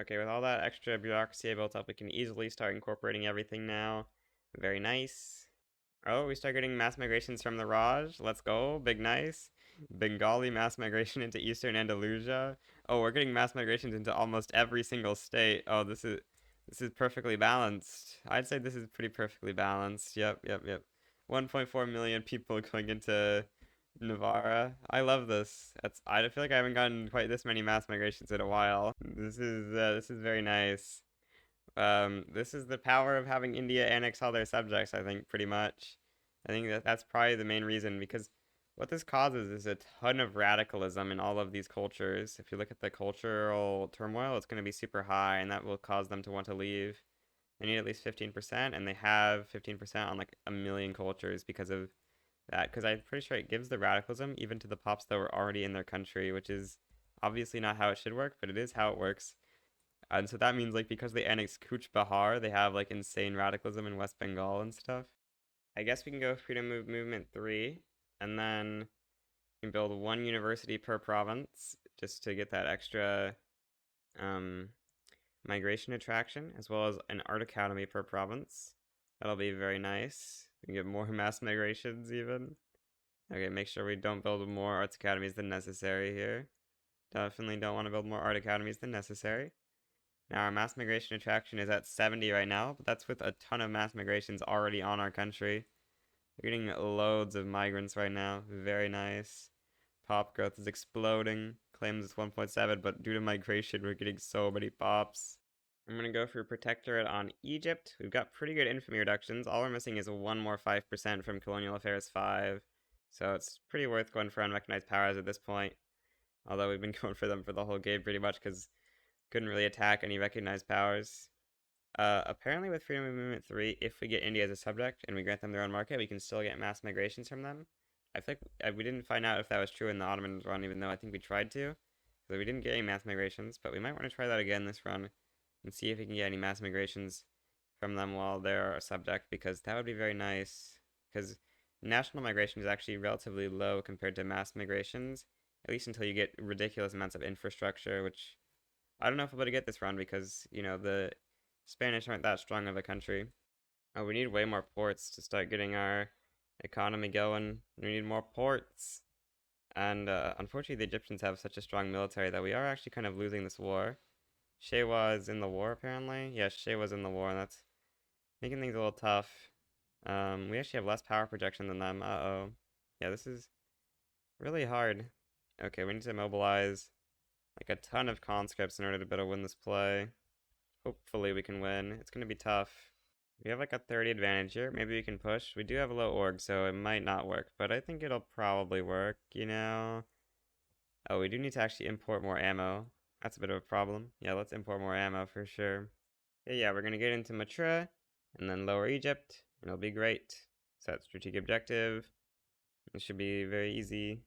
Okay, with all that extra bureaucracy I built up, we can easily start incorporating everything now. Very nice. Oh, we start getting mass migrations from the Raj. Let's go. Big nice. Bengali mass migration into eastern Andalusia. Oh, we're getting mass migrations into almost every single state. Oh, this is perfectly balanced. I'd say this is pretty perfectly balanced. Yep. 1.4 million people going into Navarra. I love this. I feel like I haven't gotten quite this many mass migrations in a while. This is very nice. This is the power of having India annex all their subjects, I think, pretty much. I think that's probably the main reason, because what this causes is a ton of radicalism in all of these cultures. If you look at the cultural turmoil, it's going to be super high, and that will cause them to want to leave. They need at least 15%, and they have 15% on like a million cultures because of that. Because I'm pretty sure it gives the radicalism even to the pops that were already in their country, which is obviously not how it should work, but it is how it works. And so that means, like, because they annexed Kuch Bahar, they have, like, insane radicalism in West Bengal and stuff. I guess we can go Freedom Movement 3, and then we can build 1 university per province, just to get that extra, migration attraction, as well as an art academy per province. That'll be very nice. We can get more mass migrations, even. Okay, make sure we don't build more arts academies than necessary here. Definitely don't want to build more art academies than necessary. Now our mass migration attraction is at 70 right now, but that's with a ton of mass migrations already on our country. We're getting loads of migrants right now. Very nice. Pop growth is exploding. Claims it's 1.7, but due to migration, we're getting so many pops. I'm going to go for protectorate on Egypt. We've got pretty good infamy reductions. All we're missing is one more 5% from Colonial Affairs 5. So it's pretty worth going for unrecognized powers at this point. Although we've been going for them for the whole game pretty much because couldn't really attack any recognized powers. Apparently with Freedom of Movement 3, if we get India as a subject and we grant them their own market, we can still get mass migrations from them. I think we didn't find out if that was true in the Ottoman run, even though I think we tried to. So we didn't get any mass migrations, but we might want to try that again this run and see if we can get any mass migrations from them while they're a subject, because that would be very nice. Because national migration is actually relatively low compared to mass migrations, at least until you get ridiculous amounts of infrastructure, which I don't know if we'll be able to get this run because, you know, the Spanish aren't that strong of a country. Oh, we need way more ports to start getting our economy going. We need more ports. And unfortunately, the Egyptians have such a strong military that we are actually kind of losing this war. Shewa is in the war, apparently. Yes, Shewa's in the war, and that's making things a little tough. We actually have less power projection than them. Uh-oh. Yeah, this is really hard. Okay, we need to mobilize like a ton of conscripts in order to better win this play. Hopefully we can win. It's going to be tough. We have like a 30 advantage here. Maybe we can push. We do have a low org, so it might not work, but I think it'll probably work, you know? Oh, we do need to actually import more ammo. That's a bit of a problem. Yeah, let's import more ammo for sure. Yeah, we're going to get into Matra, and then lower Egypt, and it'll be great. Set strategic objective. It should be very easy.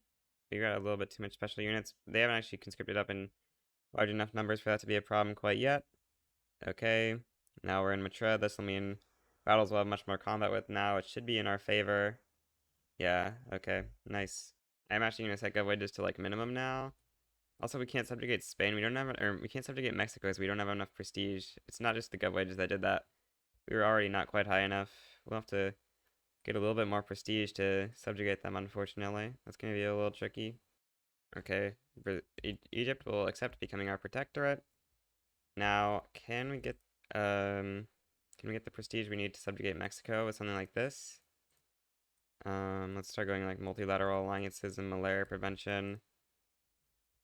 We got a little bit too much special units. They haven't actually conscripted up in large enough numbers for that to be a problem quite yet. Okay, now we're in Matra. This will mean battles will have much more combat with now. It should be in our favor. Yeah, okay, nice. I'm actually going to set gov wages to like minimum now. Also, we can't subjugate Spain. We don't have, or we can't subjugate Mexico because we don't have enough prestige. It's not just the gov wages that did that. We were already not quite high enough. We'll have to get a little bit more prestige to subjugate them, unfortunately. That's going to be a little tricky. Okay, Egypt will accept becoming our protectorate. Now, can we get the prestige we need to subjugate Mexico with something like this? Let's start going like multilateral alliances and malaria prevention.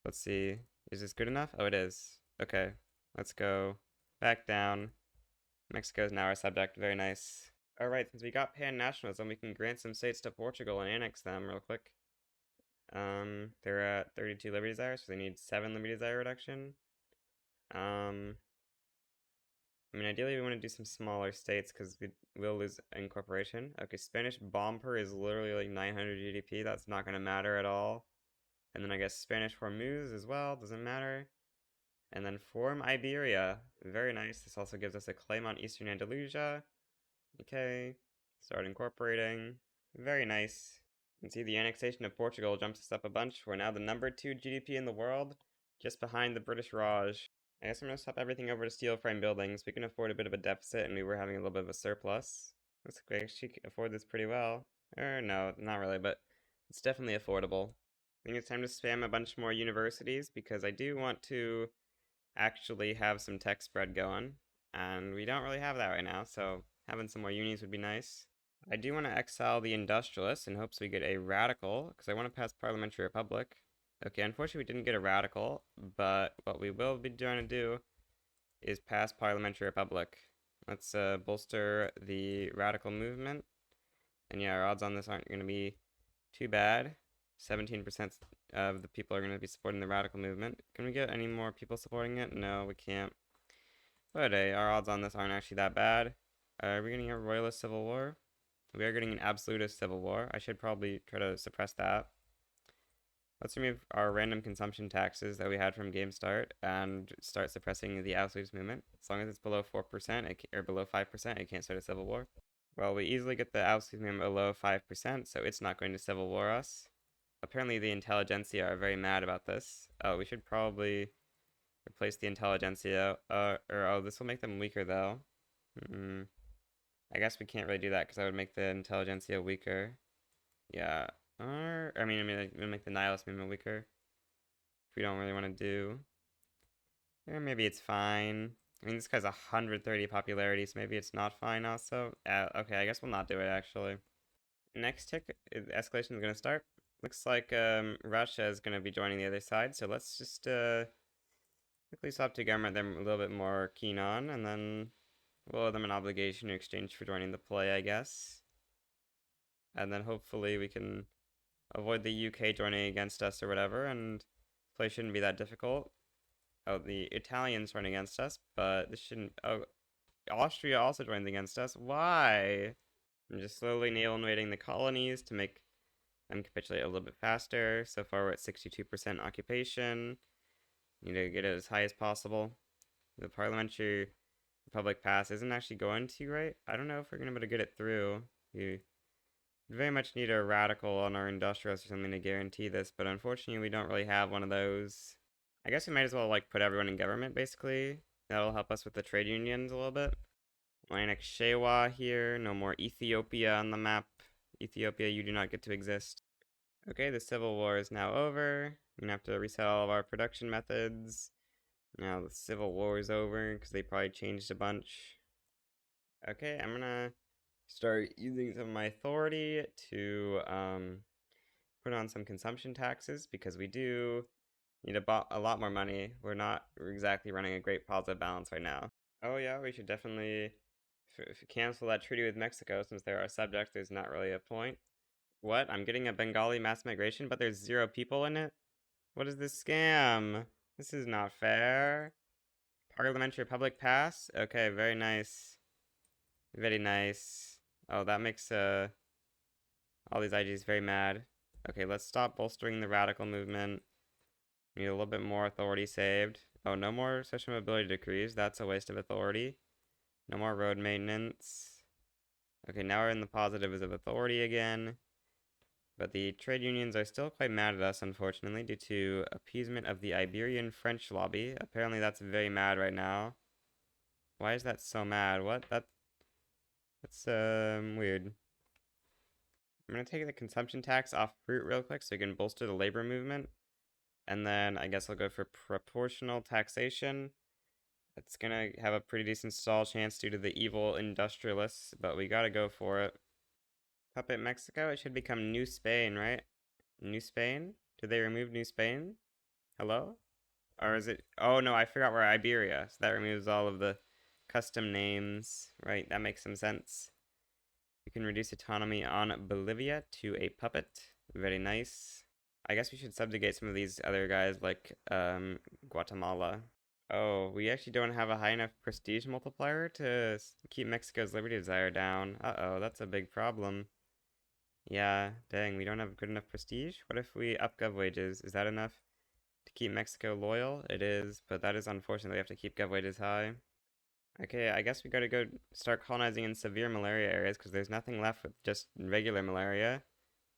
Let's see. Is this good enough? Oh, it is. Okay, let's go back down. Mexico is now our subject. Very nice. Alright, since we got pan-nationalism, we can grant some states to Portugal and annex them real quick. They're at 32 liberty desires, so they need 7 liberty desire reduction. I mean, ideally we want to do some smaller states because we will lose incorporation. Okay, Spanish Bomber is literally like 900 GDP. That's not going to matter at all. And then I guess Spanish Hormuz as well. Doesn't matter. And then form Iberia. Very nice. This also gives us a claim on Eastern Andalusia. Okay. Start incorporating. Very nice. You can see the annexation of Portugal jumps us up a bunch. We're now the number 2 GDP in the world, just behind the British Raj. I guess I'm going to swap everything over to steel frame buildings. We can afford a bit of a deficit, and we were having a little bit of a surplus. Looks like we actually afford this pretty well. Or no, not really, but it's definitely affordable. I think it's time to spam a bunch more universities, because I do want to actually have some tech spread going, and we don't really have that right now, so having some more unis would be nice. I do want to exile the industrialists in hopes we get a radical, because I want to pass parliamentary republic. Okay, unfortunately we didn't get a radical, but what we will be trying to do is pass parliamentary republic. Let's bolster the radical movement. And yeah, our odds on this aren't going to be too bad. 17% of the people are going to be supporting the radical movement. Can we get any more people supporting it? No, we can't. But hey, our odds on this aren't actually that bad. Are we getting a royalist civil war? We are getting an absolutist civil war. I should probably try to suppress that. Let's remove our random consumption taxes that we had from game start and start suppressing the absolutist movement. As long as it's below 4% or below 5%, it can't start a civil war. Well, we easily get the absolutist movement below 5%, so it's not going to civil war us. Apparently the intelligentsia are very mad about this. Oh, we should probably replace the intelligentsia. Oh, this will make them weaker though. I guess we can't really do that because that would make the intelligentsia weaker. Yeah. I mean, it would make the nihilist movement weaker. If we don't really want to do. Or maybe it's fine. I mean, this guy's 130 popularity, so maybe it's not fine also. Okay, I guess we'll not do it actually. Next tick, escalation is going to start. Looks like Russia is going to be joining the other side, so let's just quickly swap to a government they're a little bit more keen on, and then we'll owe them an obligation in exchange for joining the play, I guess. And then hopefully we can avoid the UK joining against us or whatever, and Play shouldn't be that difficult. Oh, the Italians joined against us, but this shouldn't... Oh, Austria also joined against us. Why? I'm just slowly naval invading the colonies to make them capitulate a little bit faster. So far we're at 62% occupation. Need to get it as high as possible. The parliamentary republic pass isn't actually going to, right? I don't know if we're going to be able to get it through. We very much need a radical on our industrialists or something to guarantee this, but unfortunately we don't really have one of those. I guess we might as well like put everyone in government basically. That'll help us with the trade unions a little bit. Atlantic Shewa here, no more Ethiopia on the map. Ethiopia, you do not get to exist. Okay, the Civil War is now over. We're gonna have to reset all of our production methods. Now the Civil War is over because they probably changed a bunch. Okay, I'm gonna start using some of my authority to put on some consumption taxes because we do need a lot more money. We're not exactly running a great positive balance right now. Oh yeah, we should definitely cancel that treaty with Mexico since they're our subject. There's not really a point. What? I'm getting a Bengali mass migration, but there's 0 people in it? What is this scam? This is not fair. Parliamentary Republic pass? Okay, very nice. Very nice. Oh, that makes all these IGs very mad. Okay, let's stop bolstering the radical movement. We need a little bit more authority saved. Oh, no more social mobility decrees. That's a waste of authority. No more road maintenance. Okay, now we're in the positives of authority again. But the trade unions are still quite mad at us, unfortunately, due to appeasement of the Iberian French lobby. Apparently that's very mad right now. Why is that so mad? What? That's weird. I'm gonna take the consumption tax off fruit real quick so we can bolster the labor movement. And then I guess I'll go for proportional taxation. It's gonna have a pretty decent stall chance due to the evil industrialists, but we gotta go for it. Puppet Mexico, it should become New Spain, right? New Spain? Did they remove New Spain? Hello? Or is it... Oh no, I forgot we're Iberia, so that removes all of the custom names. Right, that makes some sense. We can reduce autonomy on Bolivia to a puppet. Very nice. I guess we should subjugate some of these other guys like Guatemala. Oh, we actually don't have a high enough prestige multiplier to keep Mexico's liberty desire down. Uh-oh, that's a big problem. Yeah, dang, we don't have good enough prestige? What if we up gov wages? Is that enough to keep Mexico loyal? It is, but that is unfortunate. We have to keep gov wages high. Okay, I guess we gotta go start colonizing in severe malaria areas because there's nothing left with just regular malaria.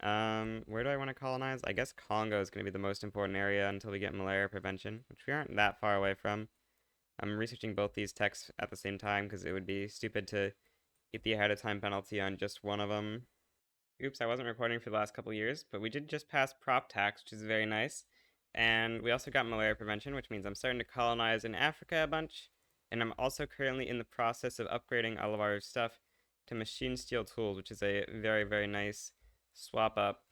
Where do I want to colonize? I guess Congo is going to be the most important area until we get malaria prevention, which we aren't that far away from. I'm researching both these texts at the same time because it would be stupid to get the ahead of time penalty on just one of them. Oops, I wasn't recording for the last couple years, but we did just pass prop tax, which is very nice. And we also got malaria prevention, which means I'm starting to colonize in Africa a bunch. And I'm also currently in the process of upgrading all of our stuff to machine steel tools, which is a very, very nice swap up.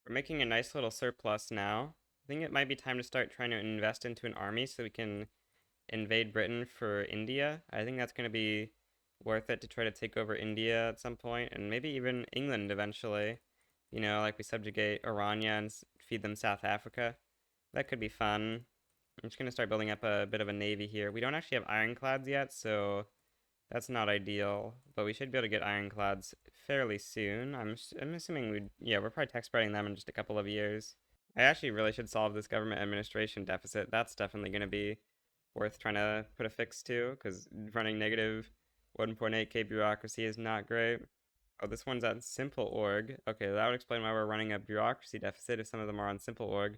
We're making a nice little surplus now. I think it might be time to start trying to invest into an army so we can invade Britain for India. I think that's going to be worth it to try to take over India at some point, and maybe even England eventually. You know, like we subjugate Orania and feed them South Africa. That could be fun. I'm just going to start building up a bit of a navy here. We don't actually have ironclads yet, so that's not ideal, but we should be able to get ironclads fairly soon. I'm assuming we're probably tech spreading them in just a couple of years. I actually really should solve this government administration deficit. That's definitely going to be worth trying to put a fix to, because running negative 1.8k bureaucracy is not great. Oh, this one's on simple org. Okay, that would explain why we're running a bureaucracy deficit if some of them are on simple org.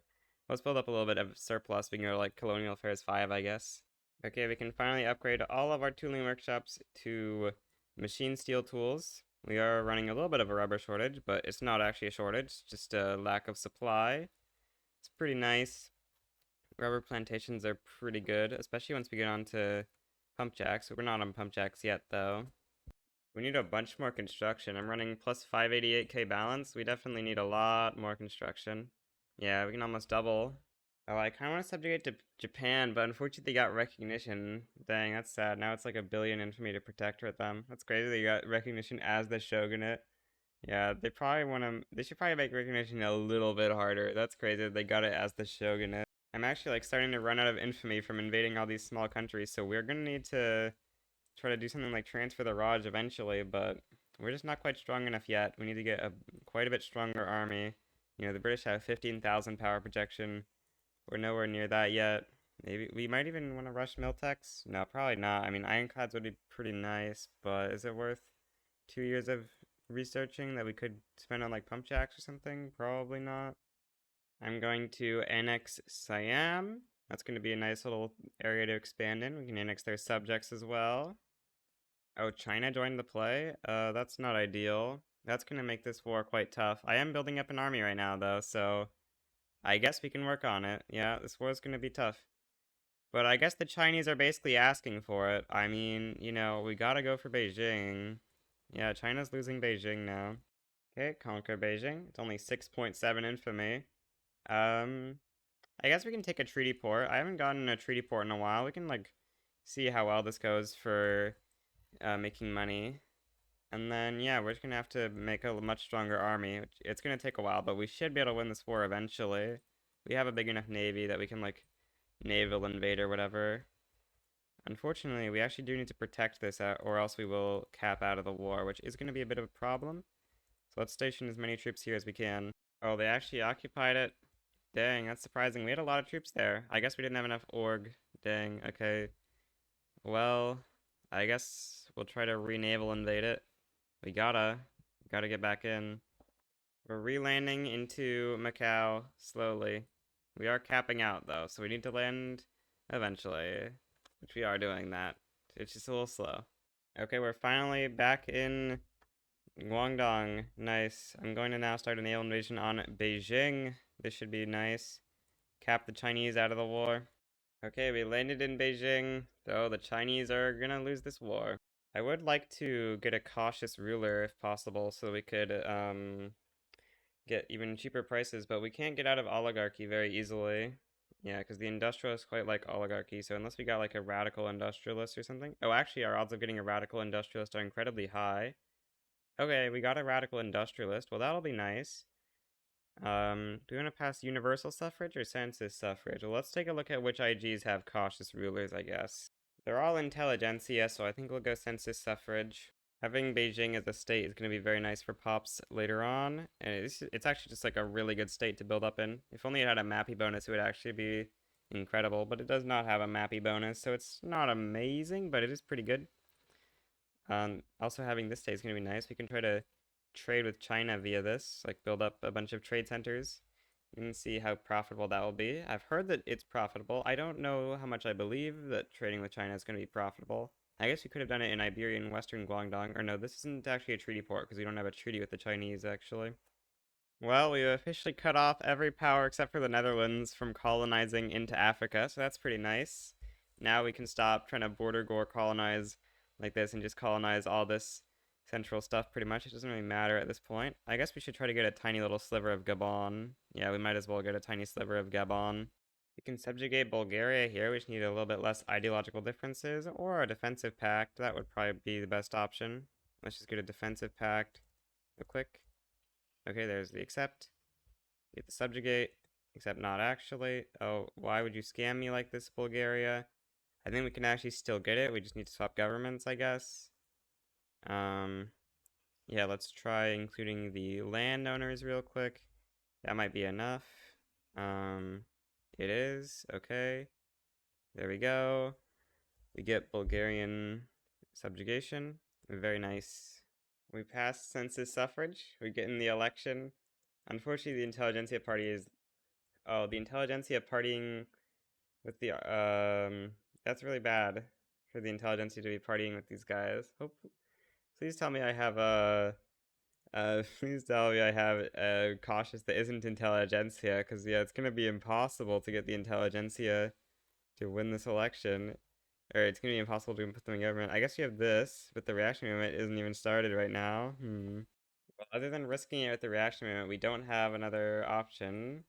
Let's build up a little bit of surplus. We can go to like Colonial Affairs 5, I guess. Okay, we can finally upgrade all of our tooling workshops to machine steel tools. We are running a little bit of a rubber shortage, but it's not actually a shortage, it's just a lack of supply. It's pretty nice. Rubber plantations are pretty good, especially once we get on to pump jacks. We're not on pump jacks yet, though. We need a bunch more construction. I'm running plus 588k balance. We definitely need a lot more construction. Yeah, we can almost double. Oh, I kind of want to subjugate to Japan, but unfortunately they got recognition. Dang, that's sad. Now it's like 1 billion infamy to protectorate them. That's crazy they got recognition as the shogunate. Yeah, they probably want to... They should probably make recognition a little bit harder. That's crazy that they got it as the shogunate. I'm actually like starting to run out of infamy from invading all these small countries, so we're gonna need to try to do something like transfer the Raj eventually, but we're just not quite strong enough yet. We need to get a quite a bit stronger army. You know, the British have 15,000 power projection. We're nowhere near that yet. Maybe we might even want to rush Miltex. No, probably not. I mean, ironclads would be pretty nice, but is it worth 2 years of researching that we could spend on like pump jacks or something? Probably not. I'm going to annex Siam. That's going to be a nice little area to expand in. We can annex their subjects as well. Oh, China joined the play? That's not ideal. That's going to make this war quite tough. I am building up an army right now, though, so I guess we can work on it. Yeah, this war is going to be tough. But I guess the Chinese are basically asking for it. I mean, you know, we gotta go for Beijing. Yeah, China's losing Beijing now. Okay, conquer Beijing. It's only 6.7 infamy. Um, I guess we can take a treaty port. I haven't gotten a treaty port in a while. We can, like, see how well this goes for making money. And then, yeah, we're just gonna have to make a much stronger army. It's gonna take a while, but we should be able to win this war eventually. We have a big enough navy that we can, like, naval invade or whatever. Unfortunately, we actually do need to protect this out, or else we will cap out of the war, which is going to be a bit of a problem. So let's station as many troops here as we can. Oh, they actually occupied it? Dang, that's surprising. We had a lot of troops there. I guess we didn't have enough org. Dang, okay. Well, I guess we'll try to re-naval invade it. We gotta get back in. We're re-landing into Macau slowly. We are capping out though, so we need to land eventually, which we are doing that. It's just a little slow. Okay, we're finally back in Guangdong. Nice. I'm going to now start a naval invasion on Beijing. This should be nice. Cap the Chinese out of the war. Okay, we landed in Beijing, though the Chinese are gonna lose this war. I would like to get a cautious ruler if possible, so we could get even cheaper prices, but we can't get out of oligarchy very easily. Yeah, because the industrialists quite like oligarchy, so unless we got like a radical industrialist or something. Oh, actually, our odds of getting a radical industrialist are incredibly high. Okay, we got a radical industrialist. Well, that'll be nice. Do we want to pass universal suffrage or census suffrage? Well, let's take a look at which IGs have cautious rulers, I guess. They're all intelligentsia, so I think we'll go census suffrage. Having Beijing as a state is going to be very nice for pops later on, and it's actually just like a really good state to build up in. If only it had a mappy bonus, it would actually be incredible, but it does not have a mappy bonus, so it's not amazing, but it is pretty good. Also having this state is going to be nice. We can try to trade with China via this, like build up a bunch of trade centers. You can see how profitable that will be. I've heard that it's profitable. I don't know how much I believe that trading with China is going to be profitable. I guess we could have done it in Iberia and Western Guangdong. Or no, this isn't actually a treaty port because we don't have a treaty with the Chinese, actually. Well, we've officially cut off every power except for the Netherlands from colonizing into Africa, so that's pretty nice. Now we can stop trying to border gore colonize like this and just colonize all this central stuff pretty much. It doesn't really matter at this point. I guess we should try to get a tiny little sliver of Gabon. Yeah, we might as well get a tiny sliver of Gabon. We can subjugate Bulgaria here. We just need a little bit less ideological differences, or a defensive pact. That would probably be the best option. Let's just get a defensive pact real quick. Okay, there's the accept. Get the subjugate. Except not actually. Oh, why would you scam me like this, Bulgaria? I think we can actually still get it. We just need to swap governments, I guess. Yeah, let's try including the landowners real quick. That might be enough. It is. Okay. There we go. We get Bulgarian subjugation. Very nice. We passed census suffrage. We get in the election. Unfortunately, the intelligentsia party is... Oh, the intelligentsia partying with the... That's really bad for the intelligentsia to be partying with these guys. Please tell me I have a... please tell me I have a cautious that isn't intelligentsia, because, yeah, it's going to be impossible to get the intelligentsia to win this election. Or it's going to be impossible to put them in government. I guess you have this, but the reaction movement isn't even started right now. Well, other than risking it with the reaction movement, we don't have another option.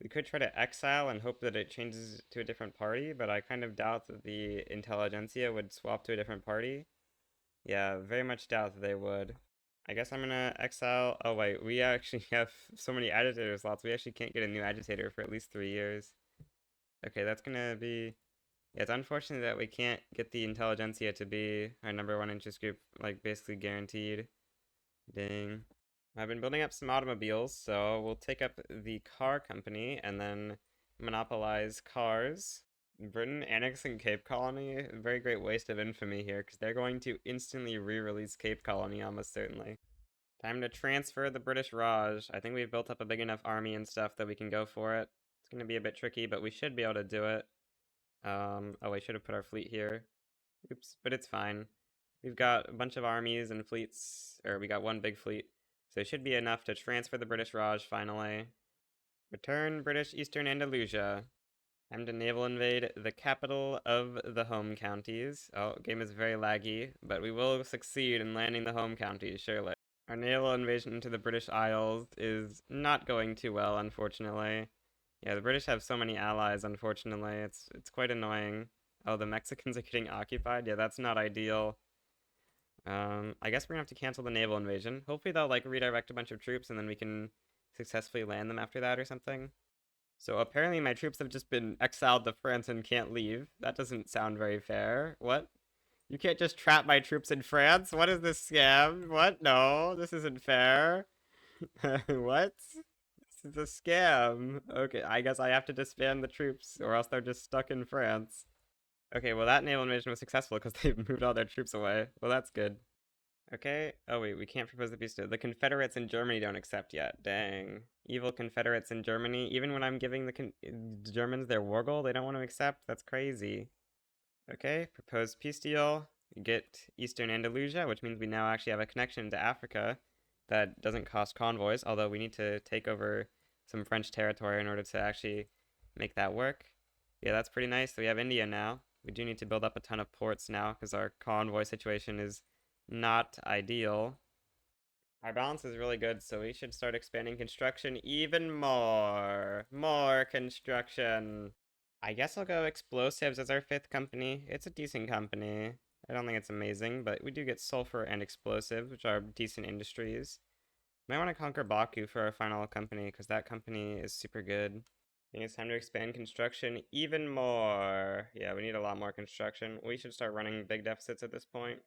We could try to exile and hope that it changes to a different party, but I kind of doubt that the intelligentsia would swap to a different party. Yeah, very much doubt that they would. I guess I'm gonna exile. Oh wait, we actually have so many agitator slots. We actually can't get a new agitator for at least 3 years. Okay, that's gonna be... Yeah, it's unfortunate that we can't get the intelligentsia to be our #1 interest group, like, basically guaranteed. Dang. I've been building up some automobiles, so we'll take up the car company and then monopolize cars. Britain annexing Cape Colony, a very great waste of infamy here, because they're going to instantly re-release Cape Colony, almost certainly. Time to transfer the British Raj. I think we've built up a big enough army and stuff that we can go for it. It's going to be a bit tricky, but we should be able to do it. Oh, I should have put our fleet here. Oops, but it's fine. We've got a bunch of armies and fleets, or we got one big fleet, so it should be enough to transfer the British Raj finally. Return British Eastern Andalusia. Time to naval invade the capital of the home counties. Oh, game is very laggy, but we will succeed in landing the home counties, surely. Our naval invasion into the British Isles is not going too well, unfortunately. Yeah, the British have so many allies, unfortunately. It's quite annoying. Oh, the Mexicans are getting occupied? Yeah, that's not ideal. I guess we're gonna have to cancel the naval invasion. Hopefully they'll, like, redirect a bunch of troops and then we can successfully land them after that or something. So apparently my troops have just been exiled to France and can't leave. That doesn't sound very fair. What? You can't just trap my troops in France? What is this scam? What? No, this isn't fair. What? This is a scam. Okay, I guess I have to disband the troops, or else they're just stuck in France. Okay, well that naval invasion was successful because they've moved all their troops away. Well, that's good. Okay. Oh wait, we can't propose the peace deal. The Confederates in Germany don't accept yet. Dang. Evil Confederates in Germany. Even when I'm giving the Germans their war goal, they don't want to accept? That's crazy. Okay, proposed peace deal. We get Eastern Andalusia, which means we now actually have a connection to Africa that doesn't cost convoys, although we need to take over some French territory in order to actually make that work. Yeah, that's pretty nice. So we have India now. We do need to build up a ton of ports now because our convoy situation is not ideal. Our balance is really good, so we should start expanding construction even more. More construction. I guess I'll go explosives as our 5th company. It's a decent company. I don't think it's amazing, but we do get sulfur and explosives, which are decent industries. Might want to conquer Baku for our final company, because that company is super good. I think it's time to expand construction even more. Yeah, we need a lot more construction. We should start running big deficits at this point.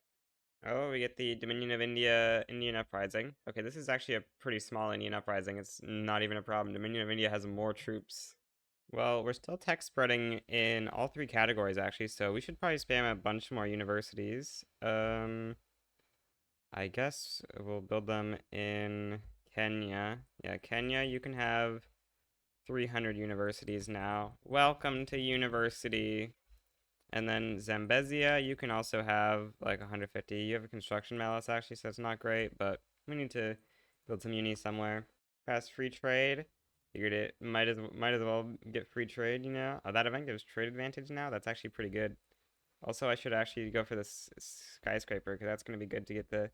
Oh, we get the Dominion of India Indian Uprising. Okay, this is actually a pretty small Indian Uprising. It's not even a problem. Dominion of India has more troops. Well, we're still tech spreading in all 3 categories, actually, so we should probably spam a bunch more universities. I guess we'll build them in Kenya. Yeah, Kenya, you can have 300 universities now. Welcome to university. And then Zambezia, you can also have like 150. You have a construction malice, actually, so it's not great, but we need to build some uni somewhere. Pass free trade. Figured it might as well get free trade, you know. Oh, that event gives trade advantage now. That's actually pretty good. Also, I should actually go for this skyscraper because that's going to be good to get the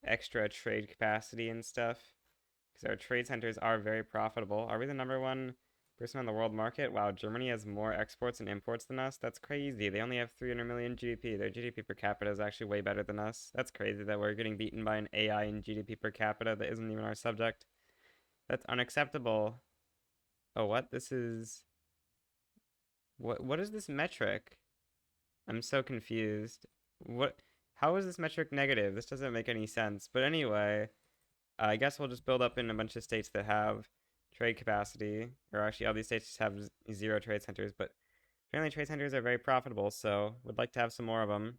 extra trade capacity and stuff. Because our trade centers are very profitable. Are we the #1 person on the world market? Wow, Germany has more exports and imports than us. That's crazy. They only have 300 million GDP. Their GDP per capita is actually way better than us. That's crazy that we're getting beaten by an AI in GDP per capita that isn't even our subject. That's unacceptable. Oh, what? This is... What is this metric? I'm so confused. What? How is this metric negative? This doesn't make any sense. But anyway, I guess we'll just build up in a bunch of states that have trade capacity. Or actually, all these states have 0 trade centers. But apparently trade centers are very profitable, so would like to have some more of them.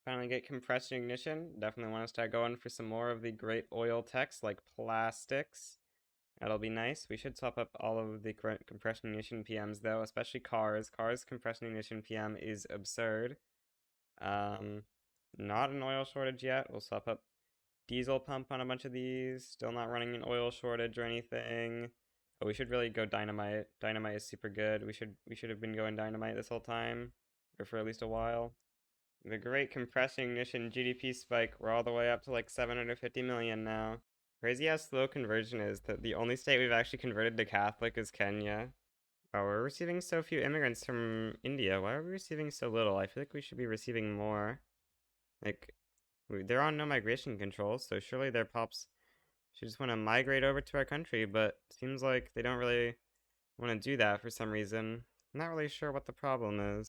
Finally get compression ignition. Definitely want to start going for some more of the great oil techs like plastics. That'll be nice. We should swap up all of the compression ignition PMs though, especially cars. Cars compression ignition PM is absurd. Not an oil shortage yet. We'll swap up diesel pump on a bunch of these. Still not running an oil shortage or anything. Oh, we should really go dynamite. Dynamite is super good. We should have been going dynamite this whole time, or for at least a while. The great compression ignition GDP spike. We're all the way up to like 750 million now. Crazy how slow conversion is, that the only state we've actually converted to Catholic is Kenya. Oh, we're receiving so few immigrants from India. Why are we receiving so little? I feel like we should be receiving more. Like, they're on no migration control, so surely their pops should just want to migrate over to our country, but seems like they don't really want to do that for some reason. Not really sure what the problem is.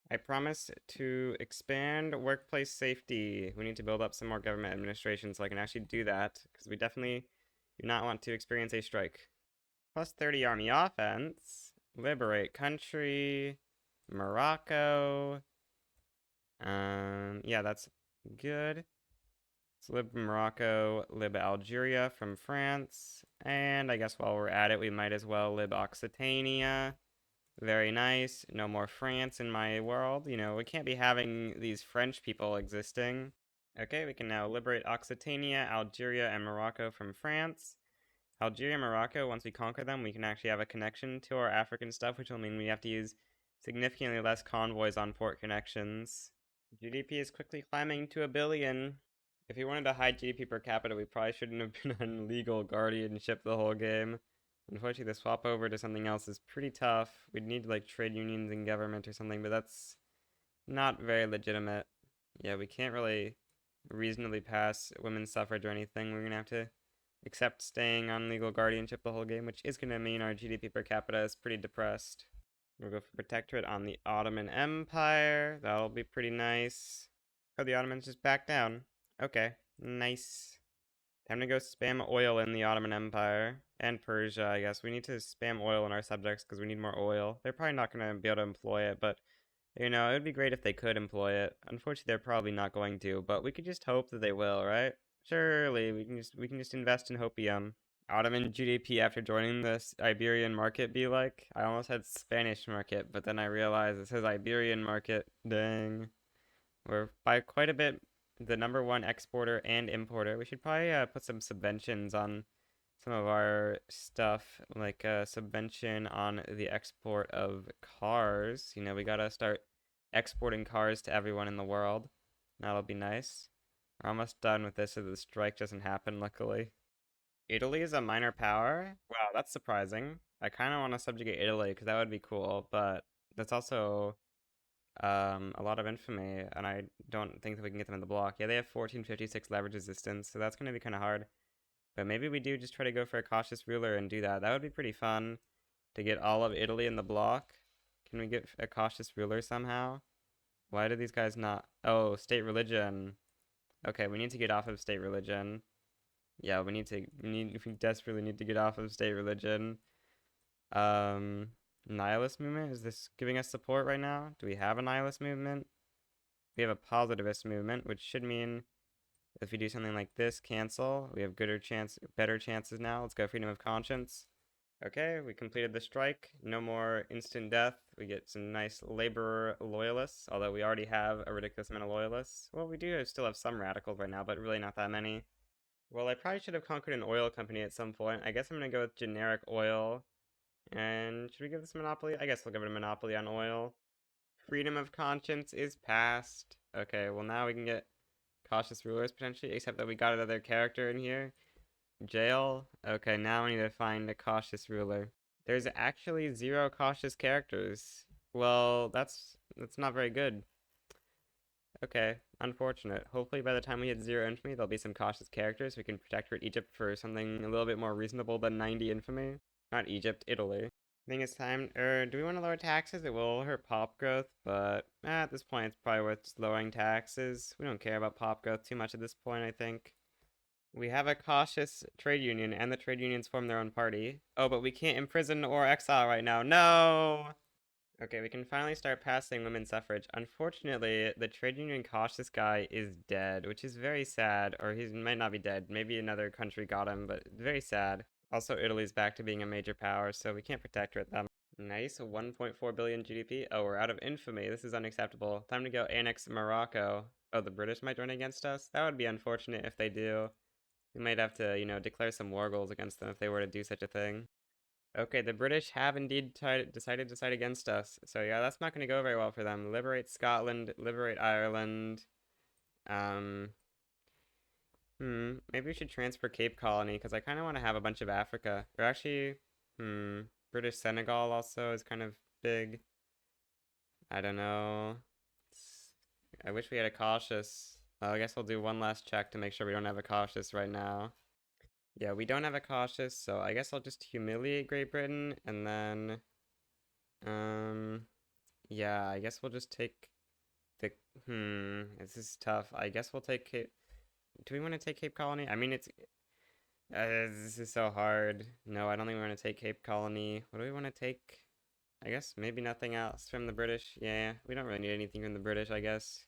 I promise to expand workplace safety. We need to build up some more government administration so I can actually do that, because we definitely do not want to experience a strike. Plus 30 army offense. Liberate country. Morocco. Yeah, that's good. Let's lib Morocco, lib Algeria from France. And I guess while we're at it, we might as well lib Occitania. Very nice. No more France in my world. You know, we can't be having these French people existing. Okay, we can now liberate Occitania, Algeria, and Morocco from France. Algeria and Morocco, once we conquer them, we can actually have a connection to our African stuff, which will mean we have to use significantly less convoys on port connections. GDP is quickly climbing to 1 billion. If we wanted a high GDP per capita, we probably shouldn't have been on legal guardianship the whole game. Unfortunately, the swap over to something else is pretty tough. We'd need like trade unions and government or something, but that's not very legitimate. Yeah, we can't really reasonably pass women's suffrage or anything. We're gonna have to accept staying on legal guardianship the whole game, which is gonna mean our GDP per capita is pretty depressed. We'll go for protectorate on the Ottoman Empire. That'll be pretty nice. Oh, the Ottomans just back down. Okay, nice. Time to go spam oil in the Ottoman Empire. And Persia, I guess. We need to spam oil in our subjects because we need more oil. They're probably not going to be able to employ it, but, you know, it would be great if they could employ it. Unfortunately, they're probably not going to, but we could just hope that they will, right? Surely, we can just invest in hopium. Ottoman GDP after joining this Iberian market be like? I almost had Spanish market, but then I realized it says Iberian market. Dang. We're by quite a bit the #1 exporter and importer. We should probably put some subventions on some of our stuff, like a subvention on the export of cars. You know, we gotta start exporting cars to everyone in the world. That'll be nice. We're almost done with this so the strike doesn't happen, luckily. Italy is a minor power? Wow, that's surprising. I kind of want to subjugate Italy because that would be cool, but that's also a lot of infamy, and I don't think that we can get them in the block. Yeah, they have 1456 leverage resistance, so that's going to be kind of hard. But maybe we do just try to go for a cautious ruler and do that. That would be pretty fun to get all of Italy in the block. Can we get a cautious ruler somehow? Why do these guys not? Oh, state religion. Okay, we need to get off of state religion. Yeah, we desperately need to get off of state religion. Nihilist movement? Is this giving us support right now? Do we have a nihilist movement? We have a positivist movement, which should mean if we do something like this, cancel, we have better chances now. Let's go freedom of conscience. Okay, we completed the strike. No more instant death. We get some nice laborer loyalists, although we already have a ridiculous amount of loyalists. Well, we do still have some radicals right now, but really not that many. Well, I probably should have conquered an oil company at some point. I guess I'm going to go with generic oil. And should we give this a monopoly? I guess we'll give it a monopoly on oil. Freedom of conscience is passed. Okay, well now we can get cautious rulers potentially, except that we got another character in here. Jail. Okay, now we need to find a cautious ruler. There's actually 0 cautious characters. Well, that's not very good. Okay, unfortunate. Hopefully by the time we hit 0 infamy, there'll be some cautious characters. We can protectorate Egypt for something a little bit more reasonable than 90 infamy. Not Egypt, Italy. I think it's time, do we want to lower taxes? It will hurt pop growth, but at this point it's probably worth just lowering taxes. We don't care about pop growth too much at this point, I think. We have a cautious trade union, and the trade unions form their own party. Oh, but we can't imprison or exile right now. No! Okay, we can finally start passing women's suffrage. Unfortunately, the trade union cautious guy is dead, which is very sad. Or he might not be dead. Maybe another country got him, but very sad. Also, Italy's back to being a major power, so we can't protectorate them. Nice, 1.4 billion GDP. Oh, we're out of infamy. This is unacceptable. Time to go annex Morocco. Oh, the British might join against us? That would be unfortunate if they do. We might have to, you know, declare some war goals against them if they were to do such a thing. Okay, the British have indeed decided to side against us. So yeah, that's not going to go very well for them. Liberate Scotland, liberate Ireland. Maybe we should transfer Cape Colony, because I kind of want to have a bunch of Africa. Or actually, British Senegal also is kind of big. I don't know. I wish we had a cautious. Well, I guess we'll do one last check to make sure we don't have a cautious right now. Yeah, we don't have a cautious, so I guess I'll just humiliate Great Britain, and then Um, yeah, I guess we'll just take the, this is tough. I guess we'll take Cape, do we want to take Cape Colony? I mean, this is so hard. No, I don't think we want to take Cape Colony. What do we want to take? I guess maybe nothing else from the British. Yeah, we don't really need anything from the British, I guess.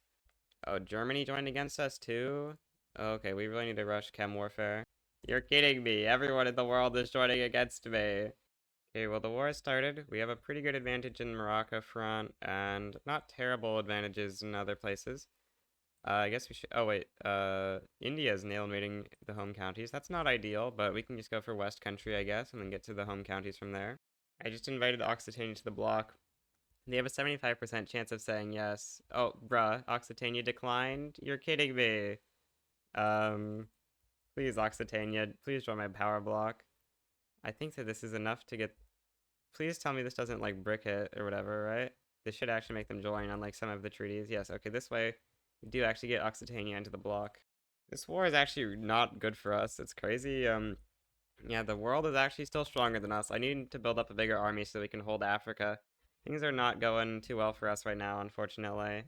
Oh, Germany joined against us too? Okay, we really need to rush chem warfare. You're kidding me. Everyone in the world is joining against me. Okay, well, the war has started. We have a pretty good advantage in Morocco front, and not terrible advantages in other places. I guess we should. Oh, wait. India is nail mating the home counties. That's not ideal, but we can just go for West Country, I guess, and then get to the home counties from there. I just invited Occitania to the block. They have a 75% chance of saying yes. Oh, bruh, Occitania declined? You're kidding me. Um, please, Occitania, please join my power block. I think that this is enough to get. Please tell me this doesn't, like, brick it or whatever, right? This should actually make them join, unlike some of the treaties. Yes, okay, this way we do actually get Occitania into the block. This war is actually not good for us. It's crazy. Yeah, the world is actually still stronger than us. I need to build up a bigger army so we can hold Africa. Things are not going too well for us right now, unfortunately.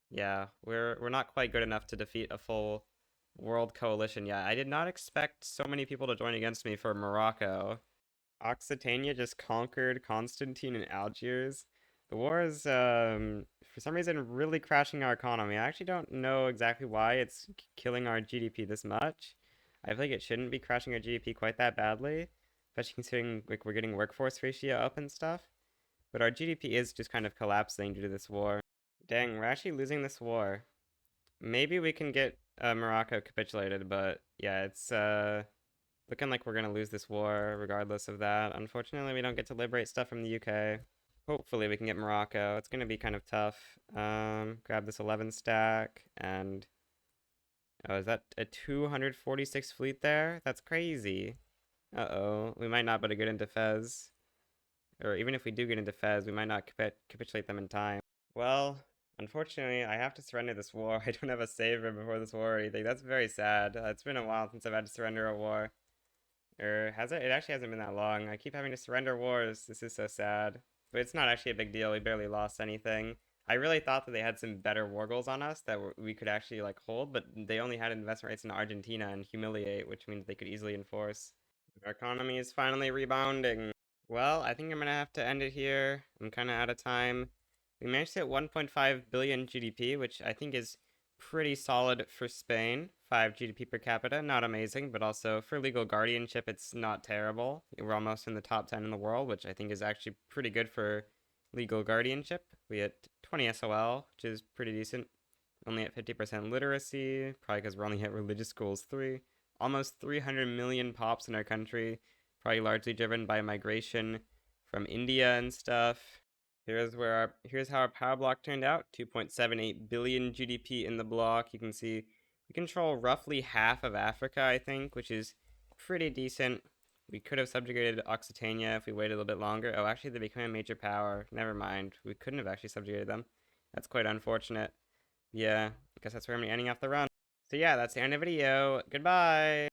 Yeah, we're not quite good enough to defeat a full world coalition yet. I did not expect so many people to join against me for Morocco. Occitania just conquered Constantine and Algiers. The war is, for some reason, really crashing our economy. I actually don't know exactly why it's killing our GDP this much. I feel like it shouldn't be crashing our GDP quite that badly, especially considering like we're getting workforce ratio up and stuff. But our GDP is just kind of collapsing due to this war. Dang, we're actually losing this war. Maybe we can get Morocco capitulated, but yeah, it's looking like we're gonna lose this war regardless of that. Unfortunately, we don't get to liberate stuff from the UK. Hopefully we can get Morocco. It's gonna be kind of tough. Grab this 11 stack and oh, is that a 246 fleet there? That's crazy. Uh-oh, we might not be able to get into Fez. Or even if we do get into Fez, we might not capitulate them in time. Well, unfortunately, I have to surrender this war. I don't have a saver before this war or anything. That's very sad. It's been a while since I've had to surrender a war. Or has it? It actually hasn't been that long. I keep having to surrender wars. This is so sad. But it's not actually a big deal. We barely lost anything. I really thought that they had some better war goals on us that we could actually like hold, but they only had investment rates in Argentina and humiliate, which means they could easily enforce. Our economy is finally rebounding. Well, I think I'm gonna have to end it here. I'm kind of out of time. We managed to hit 1.5 billion GDP, which I think is pretty solid for Spain. 5 GDP per capita, not amazing, but also for legal guardianship, it's not terrible. We're almost in the top 10 in the world, which I think is actually pretty good for legal guardianship. We hit 20 SOL, which is pretty decent. Only at 50% literacy, probably because we're only at religious schools 3. Almost 300 million pops in our country, probably largely driven by migration from India and stuff. Here's how our power block turned out. 2.78 billion GDP in the block. You can see we control roughly half of Africa, I think, which is pretty decent. We could have subjugated Occitania if we waited a little bit longer. Oh, actually, they became a major power. Never mind. We couldn't have actually subjugated them. That's quite unfortunate. Yeah, I guess that's where I'm ending off the run. So yeah, that's the end of the video. Goodbye!